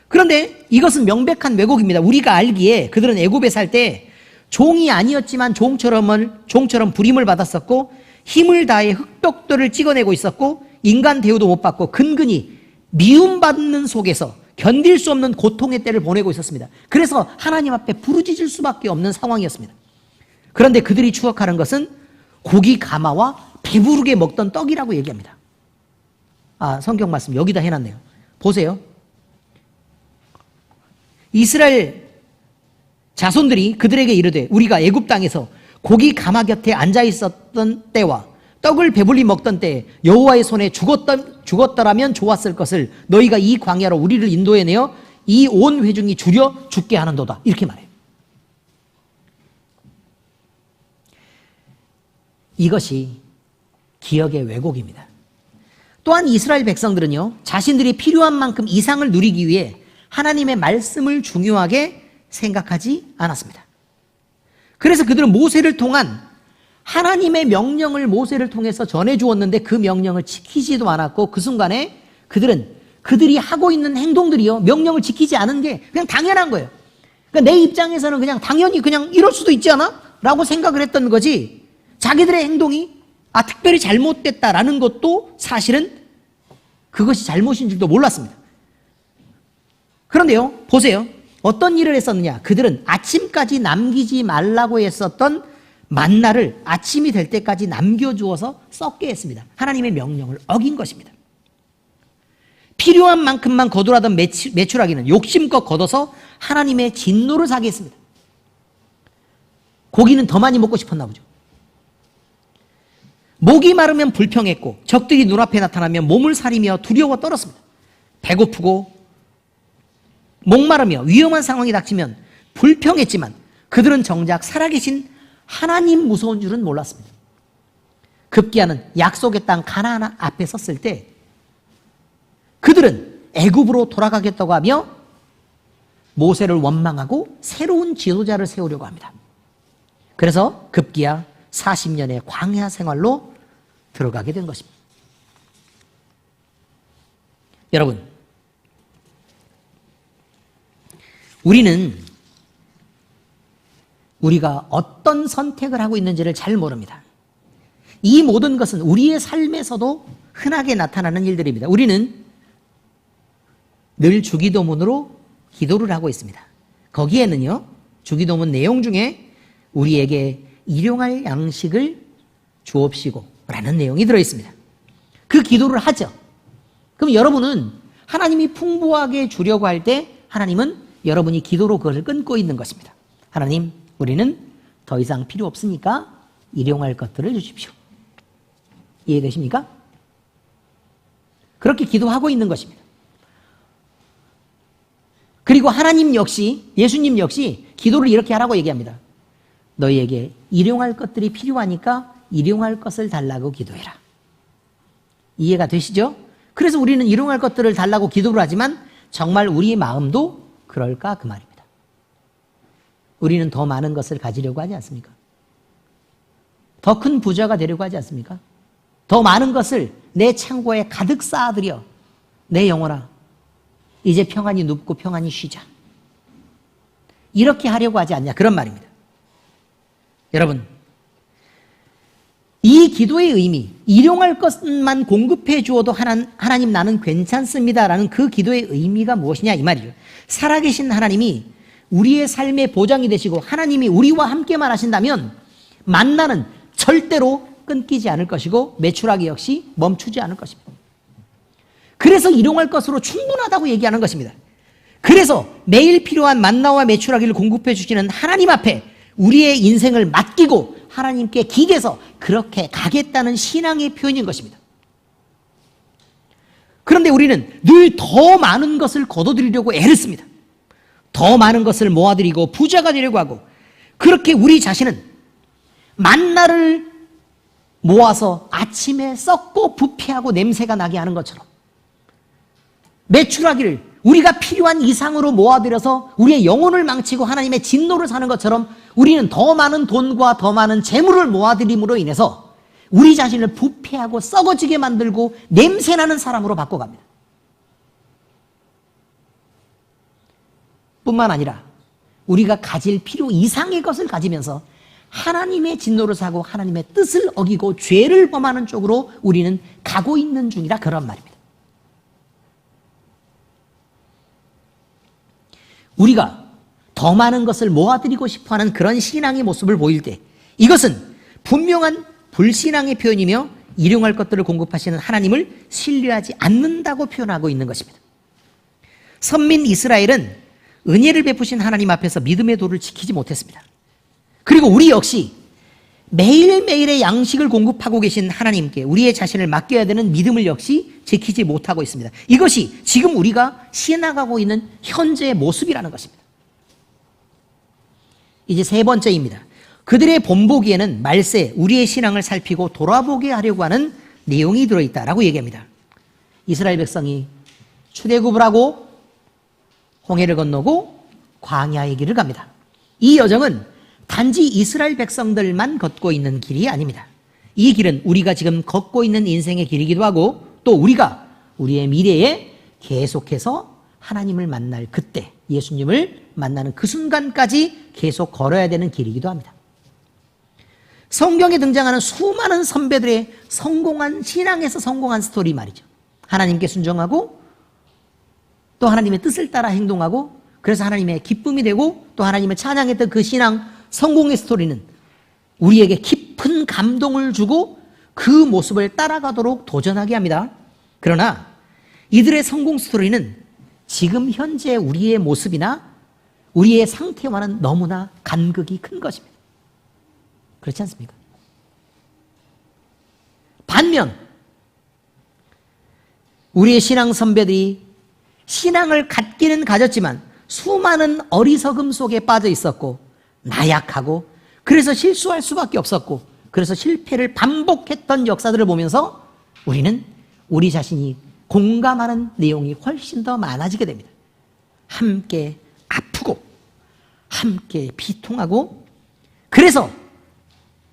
[SPEAKER 1] 그런데 이것은 명백한 왜곡입니다. 우리가 알기에 그들은 애굽에 살 때 종이 아니었지만 종처럼 부림을 받았었고 힘을 다해 흙벽돌을 찍어내고 있었고 인간 대우도 못 받고 근근히 미움받는 속에서 견딜 수 없는 고통의 때를 보내고 있었습니다. 그래서 하나님 앞에 부르짖을 수밖에 없는 상황이었습니다. 그런데 그들이 추억하는 것은 고기 가마와 배부르게 먹던 떡이라고 얘기합니다. 성경 말씀 여기다 해놨네요. 보세요. 이스라엘 자손들이 그들에게 이르되 우리가 애굽 땅에서 고기 가마 곁에 앉아 있었던 때와 떡을 배불리 먹던 때에 여호와의 손에 죽었더라면 좋았을 것을 너희가 이 광야로 우리를 인도해내어 이 온 회중이 줄여 죽게 하는도다. 이렇게 말해요. 이것이 기억의 왜곡입니다. 또한 이스라엘 백성들은요, 자신들이 필요한 만큼 이상을 누리기 위해 하나님의 말씀을 중요하게 생각하지 않았습니다. 그래서 그들은 모세를 통한 하나님의 명령을 모세를 통해서 전해주었는데 그 명령을 지키지도 않았고 그 순간에 그들이 하고 있는 행동들이요, 명령을 지키지 않은 게 그냥 당연한 거예요. 그러니까 내 입장에서는 그냥 당연히 그냥 이럴 수도 있지 않아? 라고 생각을 했던 거지, 자기들의 행동이 특별히 잘못됐다라는 것도 사실은 그것이 잘못인 줄도 몰랐습니다. 그런데요, 보세요. 어떤 일을 했었느냐? 그들은 아침까지 남기지 말라고 했었던 만나를 아침이 될 때까지 남겨주어서 썩게 했습니다. 하나님의 명령을 어긴 것입니다. 필요한 만큼만 거두라던 메추라기는 욕심껏 걷어서 하나님의 진노를 사게 했습니다. 고기는 더 많이 먹고 싶었나 보죠. 목이 마르면 불평했고 적들이 눈앞에 나타나면 몸을 사리며 두려워 떨었습니다. 배고프고 목마르며 위험한 상황이 닥치면 불평했지만 그들은 정작 살아계신 하나님 무서운 줄은 몰랐습니다. 급기야는 약속의 땅 가나안 앞에 섰을 때 그들은 애굽으로 돌아가겠다고 하며 모세를 원망하고 새로운 지도자를 세우려고 합니다. 그래서 급기야 40년의 광야 생활로 들어가게 된 것입니다. 여러분, 우리가 어떤 선택을 하고 있는지를 잘 모릅니다. 이 모든 것은 우리의 삶에서도 흔하게 나타나는 일들입니다. 우리는 늘 주기도문으로 기도를 하고 있습니다. 거기에는요, 주기도문 내용 중에 우리에게 일용할 양식을 주옵시고 라는 내용이 들어있습니다. 그 기도를 하죠. 그럼 여러분은 하나님이 풍부하게 주려고 할 때 하나님은 여러분이 기도로 그것을 끊고 있는 것입니다. 하나님, 우리는 더 이상 필요 없으니까 일용할 것들을 주십시오. 이해되십니까? 그렇게 기도하고 있는 것입니다. 그리고 하나님 역시, 예수님 역시 기도를 이렇게 하라고 얘기합니다. 너희에게 일용할 것들이 필요하니까 일용할 것을 달라고 기도해라. 이해가 되시죠? 그래서 우리는 일용할 것들을 달라고 기도를 하지만 정말 우리의 마음도 그럴까 그 말입니다. 우리는 더 많은 것을 가지려고 하지 않습니까? 더 큰 부자가 되려고 하지 않습니까? 더 많은 것을 내 창고에 가득 쌓아들여 내 영혼아 이제 평안히 눕고 평안히 쉬자. 이렇게 하려고 하지 않냐, 그런 말입니다. 여러분, 이 기도의 의미, 일용할 것만 공급해 주어도 하나님 나는 괜찮습니다라는 그 기도의 의미가 무엇이냐 이 말이죠. 살아계신 하나님이 우리의 삶의 보장이 되시고 하나님이 우리와 함께만 하신다면 만나는 절대로 끊기지 않을 것이고 메추라기 역시 멈추지 않을 것입니다. 그래서 일용할 것으로 충분하다고 얘기하는 것입니다. 그래서 매일 필요한 만나와 메추라기를 공급해 주시는 하나님 앞에 우리의 인생을 맡기고 하나님께 기대서 그렇게 가겠다는 신앙의 표현인 것입니다. 그런데 우리는 늘 더 많은 것을 거둬들이려고 애를 씁니다. 더 많은 것을 모아들이고 부자가 되려고 하고, 그렇게 우리 자신은 만나를 모아서 아침에 썩고 부패하고 냄새가 나게 하는 것처럼 메추라기를 우리가 필요한 이상으로 모아들여서 우리의 영혼을 망치고 하나님의 진노를 사는 것처럼 우리는 더 많은 돈과 더 많은 재물을 모아들임으로 인해서 우리 자신을 부패하고 썩어지게 만들고 냄새나는 사람으로 바꿔갑니다. 뿐만 아니라 우리가 가질 필요 이상의 것을 가지면서 하나님의 진노를 사고 하나님의 뜻을 어기고 죄를 범하는 쪽으로 우리는 가고 있는 중이라 그런 말입니다. 우리가 더 많은 것을 모아드리고 싶어하는 그런 신앙의 모습을 보일 때 이것은 분명한 불신앙의 표현이며 일용할 것들을 공급하시는 하나님을 신뢰하지 않는다고 표현하고 있는 것입니다. 선민 이스라엘은 은혜를 베푸신 하나님 앞에서 믿음의 도를 지키지 못했습니다. 그리고 우리 역시 매일매일의 양식을 공급하고 계신 하나님께 우리의 자신을 맡겨야 되는 믿음을 역시 지키지 못하고 있습니다. 이것이 지금 우리가 시행하고 있는 현재의 모습이라는 것입니다. 이제 세 번째입니다. 그들의 본보기에는 말세, 우리의 신앙을 살피고 돌아보게 하려고 하는 내용이 들어있다라고 얘기합니다. 이스라엘 백성이 출애굽을 하고 홍해를 건너고 광야의 길을 갑니다. 이 여정은 단지 이스라엘 백성들만 걷고 있는 길이 아닙니다. 이 길은 우리가 지금 걷고 있는 인생의 길이기도 하고 또 우리가 우리의 미래에 계속해서 하나님을 만날 그때 예수님을 만나는 그 순간까지 계속 걸어야 되는 길이기도 합니다. 성경에 등장하는 수많은 선배들의 성공한 신앙에서 성공한 스토리 말이죠. 하나님께 순종하고 또 하나님의 뜻을 따라 행동하고 그래서 하나님의 기쁨이 되고 또 하나님을 찬양했던 그 신앙 성공의 스토리는 우리에게 깊은 감동을 주고 그 모습을 따라가도록 도전하게 합니다. 그러나 이들의 성공 스토리는 지금 현재 우리의 모습이나 우리의 상태와는 너무나 간극이 큰 것입니다. 그렇지 않습니까? 반면 우리의 신앙 선배들이 신앙을 갖기는 가졌지만 수많은 어리석음 속에 빠져 있었고 나약하고 그래서 실수할 수밖에 없었고 그래서 실패를 반복했던 역사들을 보면서 우리는 우리 자신이 공감하는 내용이 훨씬 더 많아지게 됩니다. 함께 아프고 함께 비통하고 그래서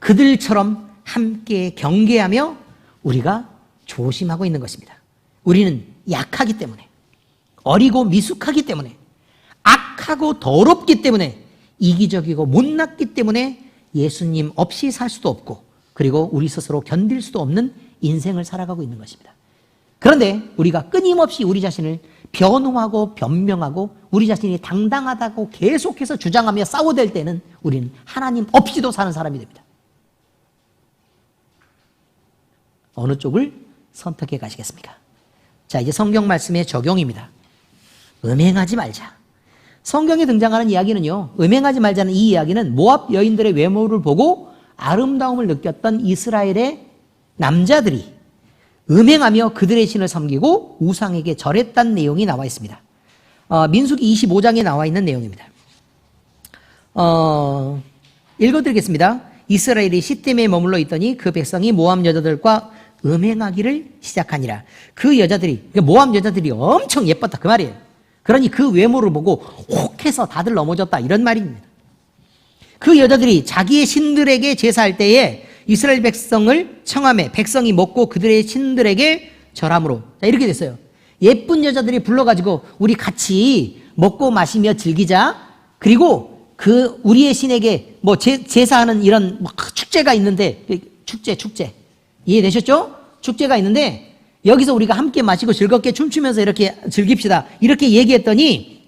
[SPEAKER 1] 그들처럼 함께 경계하며 우리가 조심하고 있는 것입니다. 우리는 약하기 때문에 어리고 미숙하기 때문에 악하고 더럽기 때문에 이기적이고 못났기 때문에 예수님 없이 살 수도 없고 그리고 우리 스스로 견딜 수도 없는 인생을 살아가고 있는 것입니다. 그런데 우리가 끊임없이 우리 자신을 변호하고 변명하고 우리 자신이 당당하다고 계속해서 주장하며 싸워댈 때는 우리는 하나님 없이도 사는 사람이 됩니다. 어느 쪽을 선택해 가시겠습니까? 자, 이제 성경 말씀의 적용입니다. 음행하지 말자. 성경에 등장하는 이야기는요, 음행하지 말자는 이 이야기는 모압 여인들의 외모를 보고 아름다움을 느꼈던 이스라엘의 남자들이 음행하며 그들의 신을 섬기고 우상에게 절했다는 내용이 나와 있습니다. 민수기 25장에 나와 있는 내용입니다. 읽어드리겠습니다. 이스라엘이 시딤에 머물러 있더니 그 백성이 모압 여자들과 음행하기를 시작하니라. 그 여자들이, 모압 여자들이 엄청 예뻤다 그 말이에요. 그러니 그 외모를 보고 혹해서 다들 넘어졌다 이런 말입니다. 그 여자들이 자기의 신들에게 제사할 때에 이스라엘 백성을 청함해 백성이 먹고 그들의 신들에게 절함으로. 자, 이렇게 됐어요. 예쁜 여자들이 불러가지고 우리 같이 먹고 마시며 즐기자. 그리고 그 우리의 신에게 뭐 제사하는 이런 축제가 있는데 축제 이해되셨죠? 축제가 있는데 여기서 우리가 함께 마시고 즐겁게 춤추면서 이렇게 즐깁시다. 이렇게 얘기했더니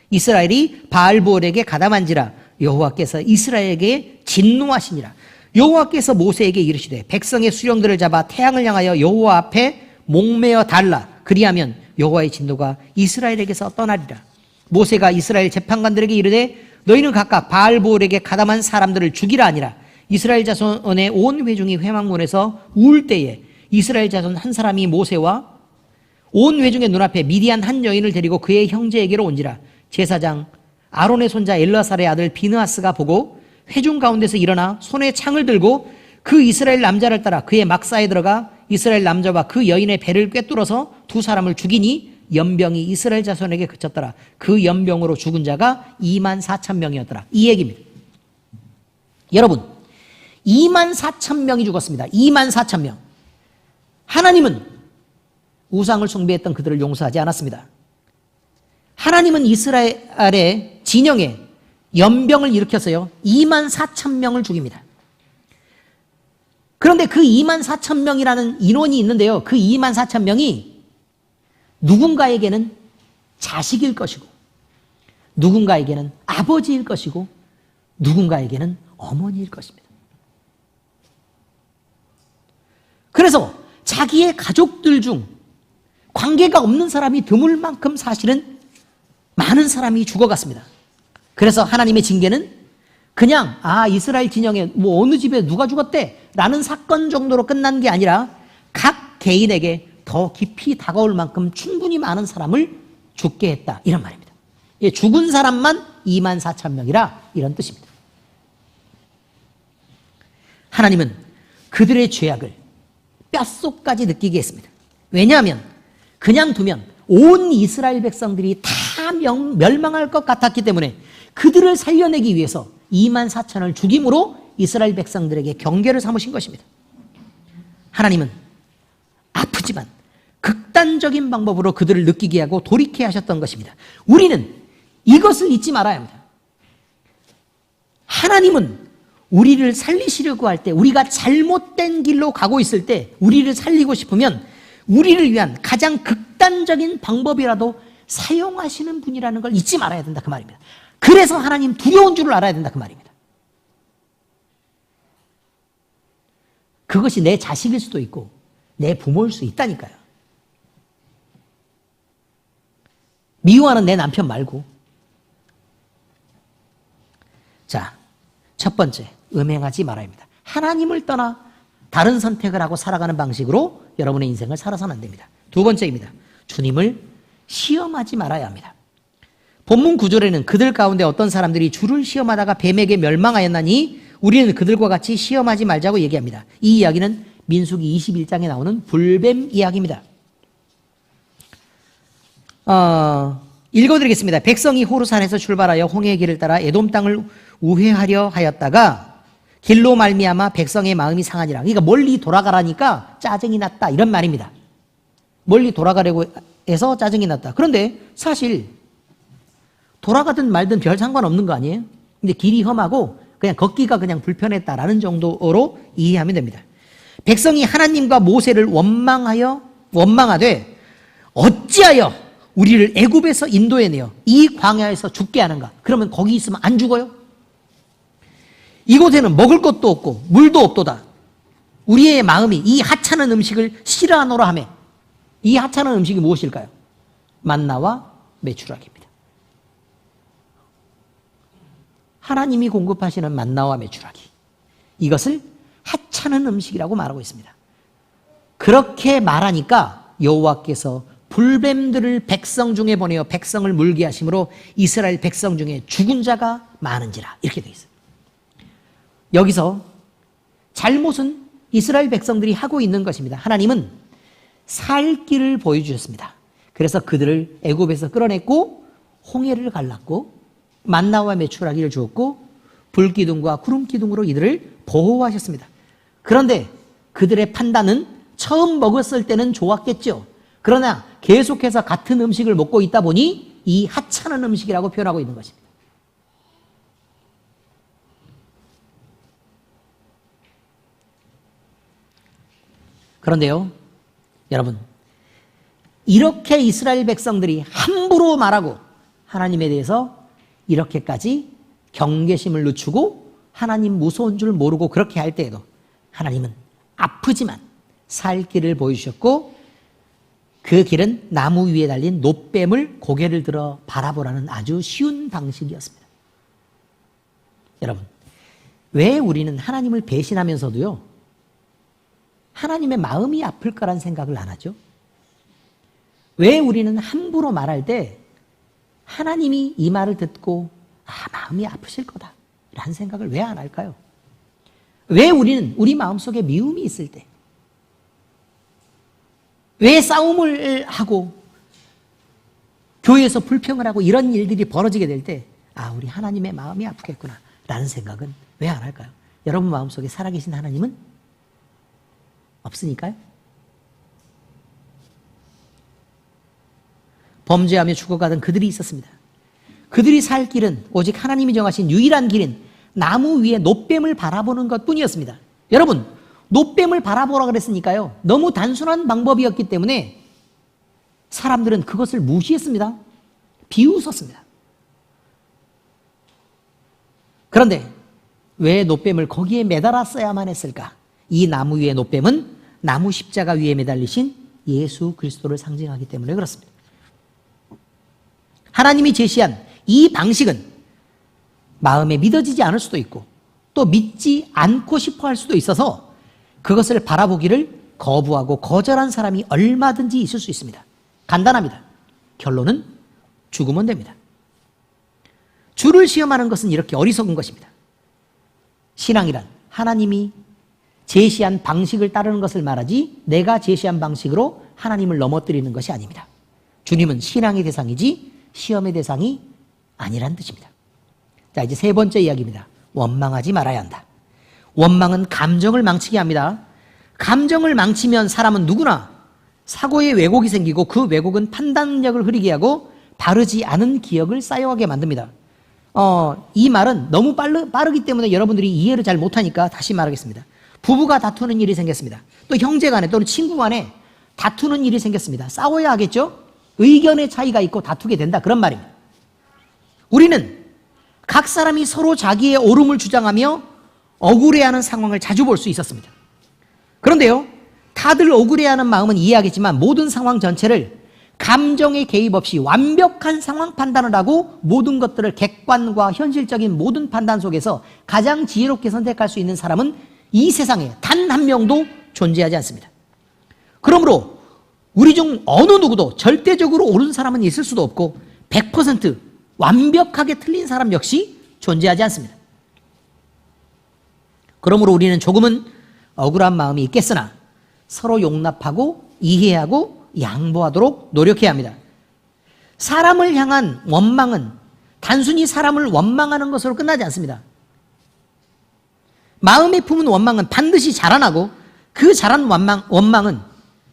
[SPEAKER 1] 이스라엘이 바알보엘에게 가담한지라 여호와께서 이스라엘에게 진노하시니라. 여호와께서 모세에게 이르시되 백성의 수령들을 잡아 태양을 향하여 여호와 앞에 목매어 달라. 그리하면 여호와의 진노가 이스라엘에게서 떠나리라. 모세가 이스라엘 재판관들에게 이르되 너희는 각각 바알보엘에게 가담한 사람들을 죽이라 하니라. 이스라엘 자손의 온 회중이 회막문에서 울 때에 이스라엘 자손 한 사람이 모세와 온 회중의 눈앞에 미디안 한 여인을 데리고 그의 형제에게로 온지라. 제사장 아론의 손자 엘르아살의 아들 비느하스가 보고 회중 가운데서 일어나 손에 창을 들고 그 이스라엘 남자를 따라 그의 막사에 들어가 이스라엘 남자와 그 여인의 배를 꿰뚫어서 두 사람을 죽이니 연병이 이스라엘 자손에게 그쳤더라. 그 연병으로 죽은 자가 24,000명이었더라. 이 얘기입니다. 여러분, 24,000명이 죽었습니다. 24,000명. 하나님은 우상을 숭배했던 그들을 용서하지 않았습니다. 하나님은 이스라엘의 진영에 연병을 일으켜서요 24,000명을 죽입니다. 그런데 그 24,000명이라는 인원이 있는데요, 그 24,000명이 누군가에게는 자식일 것이고 누군가에게는 아버지일 것이고 누군가에게는 어머니일 것입니다. 그래서 자기의 가족들 중 관계가 없는 사람이 드물 만큼 사실은 많은 사람이 죽어갔습니다. 그래서 하나님의 징계는 그냥 이스라엘 진영에 어느 집에 누가 죽었대 라는 사건 정도로 끝난 게 아니라 각 개인에게 더 깊이 다가올 만큼 충분히 많은 사람을 죽게 했다 이런 말입니다. 죽은 사람만 24,000명이라 이런 뜻입니다. 하나님은 그들의 죄악을 뼛속까지 느끼게 했습니다. 왜냐하면 그냥 두면 온 이스라엘 백성들이 다 멸망할 것 같았기 때문에 그들을 살려내기 위해서 24,000을 죽임으로 이스라엘 백성들에게 경계를 삼으신 것입니다. 하나님은 아프지만 극단적인 방법으로 그들을 느끼게 하고 돌이키게 하셨던 것입니다. 우리는 이것을 잊지 말아야 합니다. 하나님은 우리를 살리시려고 할 때, 우리가 잘못된 길로 가고 있을 때 우리를 살리고 싶으면 우리를 위한 가장 극단적인 방법이라도 사용하시는 분이라는 걸 잊지 말아야 된다 그 말입니다. 그래서 하나님 두려운 줄을 알아야 된다 그 말입니다. 그것이 내 자식일 수도 있고 내 부모일 수 있다니까요. 미워하는 내 남편 말고. 자, 첫 번째, 음행하지 말아야 합니다. 하나님을 떠나 다른 선택을 하고 살아가는 방식으로 여러분의 인생을 살아서는 안 됩니다. 두 번째입니다. 주님을 시험하지 말아야 합니다. 본문 9절에는 그들 가운데 어떤 사람들이 주를 시험하다가 뱀에게 멸망하였나니 우리는 그들과 같이 시험하지 말자고 얘기합니다. 이 이야기는 민수기 21장에 나오는 불뱀 이야기입니다. 읽어드리겠습니다. 백성이 호르산에서 출발하여 홍해의 길을 따라 에돔 땅을 우회하려 하였다가 길로 말미암아 백성의 마음이 상하니라. 그러니까 멀리 돌아가라니까 짜증이 났다 이런 말입니다. 멀리 돌아가려고 해서 짜증이 났다. 그런데 사실 돌아가든 말든 별 상관없는 거 아니에요? 근데 길이 험하고 그냥 걷기가 그냥 불편했다라는 정도로 이해하면 됩니다. 백성이 하나님과 모세를 원망하되 어찌하여 우리를 애굽에서 인도해내어 이 광야에서 죽게 하는가? 그러면 거기 있으면 안 죽어요? 이곳에는 먹을 것도 없고 물도 없도다. 우리의 마음이 이 하찮은 음식을 싫어하노라 하며 이 하찮은 음식이 무엇일까요? 만나와 메추라기입니다. 하나님이 공급하시는 만나와 메추라기. 이것을 하찮은 음식이라고 말하고 있습니다. 그렇게 말하니까 여호와께서 불뱀들을 백성 중에 보내어 백성을 물게 하심으로 이스라엘 백성 중에 죽은 자가 많은지라 이렇게 되어 있어요. 여기서 잘못은 이스라엘 백성들이 하고 있는 것입니다. 하나님은 살 길을 보여주셨습니다. 그래서 그들을 애굽에서 끌어냈고 홍해를 갈랐고 만나와 메추라기를 주었고 불기둥과 구름기둥으로 이들을 보호하셨습니다. 그런데 그들의 판단은 처음 먹었을 때는 좋았겠죠. 그러나 계속해서 같은 음식을 먹고 있다 보니 이 하찮은 음식이라고 표현하고 있는 것입니다. 그런데요, 여러분, 이렇게 이스라엘 백성들이 함부로 말하고 하나님에 대해서 이렇게까지 경계심을 늦추고 하나님 무서운 줄 모르고 그렇게 할 때에도 하나님은 아프지만 살 길을 보여주셨고 그 길은 나무 위에 달린 놋뱀을 고개를 들어 바라보라는 아주 쉬운 방식이었습니다. 여러분, 왜 우리는 하나님을 배신하면서도요 하나님의 마음이 아플 거란 생각을 안 하죠? 왜 우리는 함부로 말할 때 하나님이 이 말을 듣고 마음이 아프실 거다 라는 생각을 왜 안 할까요? 왜 우리는 우리 마음속에 미움이 있을 때 왜 싸움을 하고 교회에서 불평을 하고 이런 일들이 벌어지게 될 때 우리 하나님의 마음이 아프겠구나 라는 생각은 왜 안 할까요? 여러분 마음속에 살아계신 하나님은 없으니까요. 범죄하며 죽어가던 그들이 있었습니다. 그들이 살 길은 오직 하나님이 정하신 유일한 길인 나무 위에 놋뱀을 바라보는 것뿐이었습니다. 여러분, 놋뱀을 바라보라 그랬으니까요. 너무 단순한 방법이었기 때문에 사람들은 그것을 무시했습니다. 비웃었습니다. 그런데 왜 놋뱀을 거기에 매달았어야만 했을까? 이 나무 위의 놋뱀은 나무 십자가 위에 매달리신 예수 그리스도를 상징하기 때문에 그렇습니다. 하나님이 제시한 이 방식은 마음에 믿어지지 않을 수도 있고 또 믿지 않고 싶어 할 수도 있어서 그것을 바라보기를 거부하고 거절한 사람이 얼마든지 있을 수 있습니다. 간단합니다. 결론은 죽으면 됩니다. 주를 시험하는 것은 이렇게 어리석은 것입니다. 신앙이란 하나님이 제시한 방식을 따르는 것을 말하지 내가 제시한 방식으로 하나님을 넘어뜨리는 것이 아닙니다. 주님은 신앙의 대상이지 시험의 대상이 아니란 뜻입니다. 자, 이제 세 번째 이야기입니다. 원망하지 말아야 한다. 원망은 감정을 망치게 합니다. 감정을 망치면 사람은 누구나 사고의 왜곡이 생기고 그 왜곡은 판단력을 흐리게 하고 바르지 않은 기억을 쌓여가게 만듭니다. 이 말은 너무 빠르기 때문에 여러분들이 이해를 잘 못하니까 다시 말하겠습니다. 부부가 다투는 일이 생겼습니다. 또 형제 간에 또는 친구 간에 다투는 일이 생겼습니다. 싸워야 하겠죠? 의견의 차이가 있고 다투게 된다. 그런 말입니다. 우리는 각 사람이 서로 자기의 옳음을 주장하며 억울해하는 상황을 자주 볼 수 있었습니다. 그런데요, 다들 억울해하는 마음은 이해하겠지만 모든 상황 전체를 감정의 개입 없이 완벽한 상황 판단을 하고 모든 것들을 객관과 현실적인 모든 판단 속에서 가장 지혜롭게 선택할 수 있는 사람은 이 세상에 단 한 명도 존재하지 않습니다. 그러므로 우리 중 어느 누구도 절대적으로 옳은 사람은 있을 수도 없고 100% 완벽하게 틀린 사람 역시 존재하지 않습니다. 그러므로 우리는 조금은 억울한 마음이 있겠으나 서로 용납하고 이해하고 양보하도록 노력해야 합니다. 사람을 향한 원망은 단순히 사람을 원망하는 것으로 끝나지 않습니다. 마음에 품은 원망은 반드시 자라나고 그 자란 원망은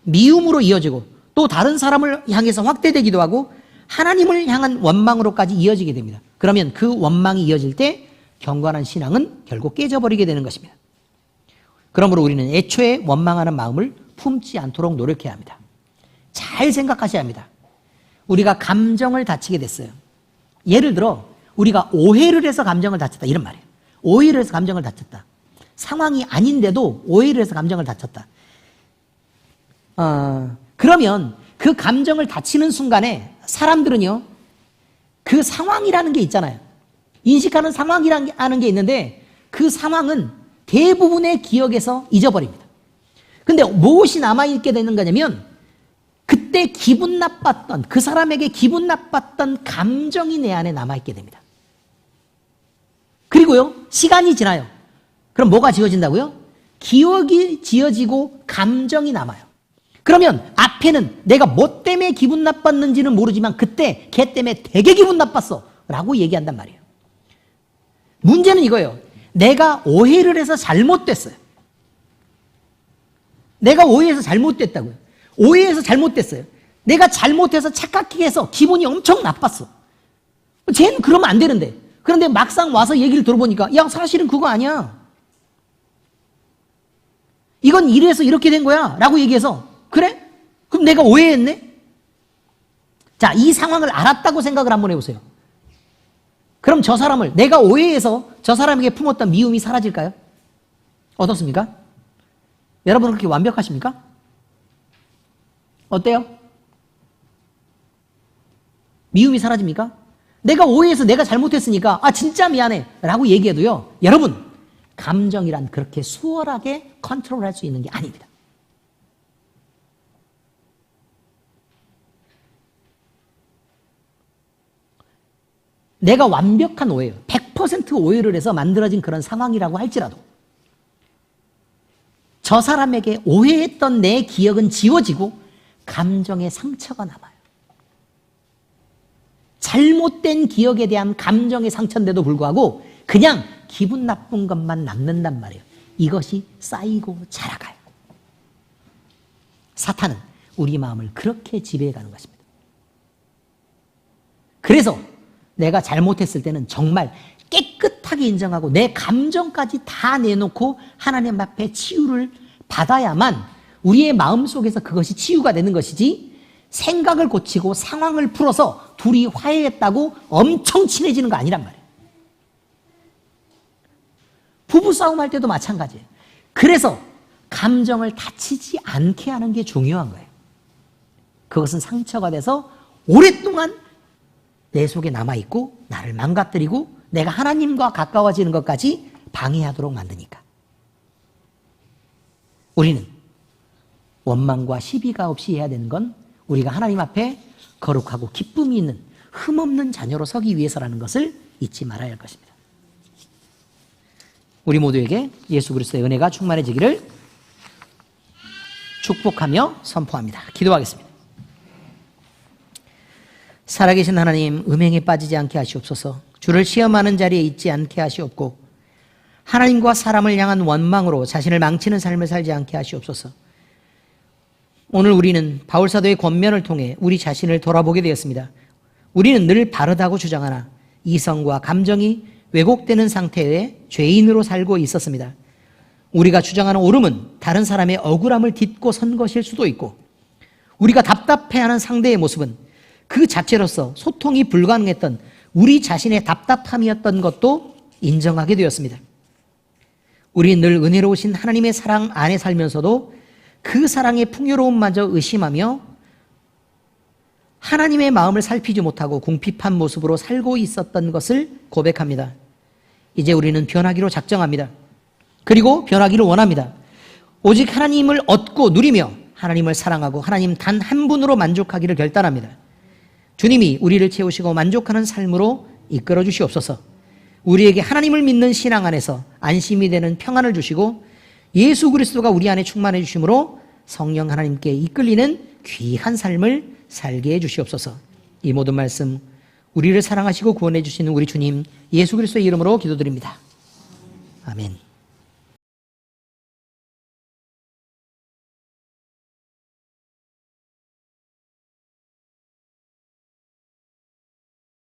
[SPEAKER 1] 미움으로 이어지고 또 다른 사람을 향해서 확대되기도 하고 하나님을 향한 원망으로까지 이어지게 됩니다. 그러면 그 원망이 이어질 때 경건한 신앙은 결국 깨져버리게 되는 것입니다. 그러므로 우리는 애초에 원망하는 마음을 품지 않도록 노력해야 합니다. 잘 생각하셔야 합니다. 우리가 감정을 다치게 됐어요. 예를 들어 우리가 오해를 해서 감정을 다쳤다 이런 말이에요. 오해를 해서 감정을 다쳤다. 상황이 아닌데도 오해를 해서 감정을 다쳤다. 그러면 그 감정을 다치는 순간에 사람들은요, 그 상황이라는 게 있잖아요. 인식하는 상황이라는 게 있는데 그 상황은 대부분의 기억에서 잊어버립니다. 근데 무엇이 남아있게 되는 거냐면 그때 기분 나빴던, 그 사람에게 기분 나빴던 감정이 내 안에 남아있게 됩니다. 그리고요, 시간이 지나요. 그럼 뭐가 지워진다고요? 기억이 지어지고 감정이 남아요. 그러면 앞에는 내가 뭐 때문에 기분 나빴는지는 모르지만 그때 걔 때문에 되게 기분 나빴어 라고 얘기한단 말이에요. 문제는 이거예요. 내가 오해를 해서 잘못됐어요. 내가 오해해서 잘못됐다고요. 오해해서 잘못됐어요. 내가 잘못해서 착각하게 해서 기분이 엄청 나빴어. 쟤는 그러면 안 되는데. 그런데 막상 와서 얘기를 들어보니까 야, 사실은 그거 아니야. 이건 이래서 이렇게 된 거야 라고 얘기해서 그래? 그럼 내가 오해했네? 자, 이 상황을 알았다고 생각을 한번 해보세요. 그럼 저 사람을 내가 오해해서 저 사람에게 품었던 미움이 사라질까요? 어떻습니까? 여러분은 그렇게 완벽하십니까? 어때요? 미움이 사라집니까? 내가 오해해서 내가 잘못했으니까 아 진짜 미안해 라고 얘기해도요, 여러분 감정이란 그렇게 수월하게 컨트롤할 수 있는 게 아닙니다. 내가 완벽한 오해예요. 100% 오해를 해서 만들어진 그런 상황이라고 할지라도 저 사람에게 오해했던 내 기억은 지워지고 감정의 상처가 남아요. 잘못된 기억에 대한 감정의 상처인데도 불구하고 그냥 기분 나쁜 것만 남는단 말이에요. 이것이 쌓이고 자라가요. 사탄은 우리 마음을 그렇게 지배해가는 것입니다. 그래서 내가 잘못했을 때는 정말 깨끗하게 인정하고 내 감정까지 다 내놓고 하나님 앞에 치유를 받아야만 우리의 마음속에서 그것이 치유가 되는 것이지, 생각을 고치고 상황을 풀어서 둘이 화해했다고 엄청 친해지는 거 아니란 말이에요. 부부싸움 할 때도 마찬가지예요. 그래서 감정을 다치지 않게 하는 게 중요한 거예요. 그것은 상처가 돼서 오랫동안 내 속에 남아있고 나를 망가뜨리고 내가 하나님과 가까워지는 것까지 방해하도록 만드니까. 우리는 원망과 시비가 없이 해야 되는 건 우리가 하나님 앞에 거룩하고 기쁨이 있는 흠없는 자녀로 서기 위해서라는 것을 잊지 말아야 할 것입니다. 우리 모두에게 예수 그리스도의 은혜가 충만해지기를 축복하며 선포합니다. 기도하겠습니다. 살아계신 하나님, 음행에 빠지지 않게 하시옵소서. 주를 시험하는 자리에 있지 않게 하시옵고 하나님과 사람을 향한 원망으로 자신을 망치는 삶을 살지 않게 하시옵소서. 오늘 우리는 바울사도의 권면을 통해 우리 자신을 돌아보게 되었습니다. 우리는 늘 바르다고 주장하나 이성과 감정이 왜곡되는 상태의 죄인으로 살고 있었습니다. 우리가 주장하는 옳음은 다른 사람의 억울함을 딛고 선 것일 수도 있고 우리가 답답해하는 상대의 모습은 그 자체로서 소통이 불가능했던 우리 자신의 답답함이었던 것도 인정하게 되었습니다. 우리는 늘 은혜로우신 하나님의 사랑 안에 살면서도 그 사랑의 풍요로움마저 의심하며 하나님의 마음을 살피지 못하고 궁핍한 모습으로 살고 있었던 것을 고백합니다. 이제 우리는 변하기로 작정합니다. 그리고 변하기를 원합니다. 오직 하나님을 얻고 누리며 하나님을 사랑하고 하나님 단 한 분으로 만족하기를 결단합니다. 주님이 우리를 채우시고 만족하는 삶으로 이끌어 주시옵소서. 우리에게 하나님을 믿는 신앙 안에서 안심이 되는 평안을 주시고 예수 그리스도가 우리 안에 충만해 주심으로 성령 하나님께 이끌리는 귀한 삶을 살게 해 주시옵소서. 이 모든 말씀 우리를 사랑하시고 구원해 주시는 우리 주님 예수 그리스도의 이름으로 기도드립니다. 아멘.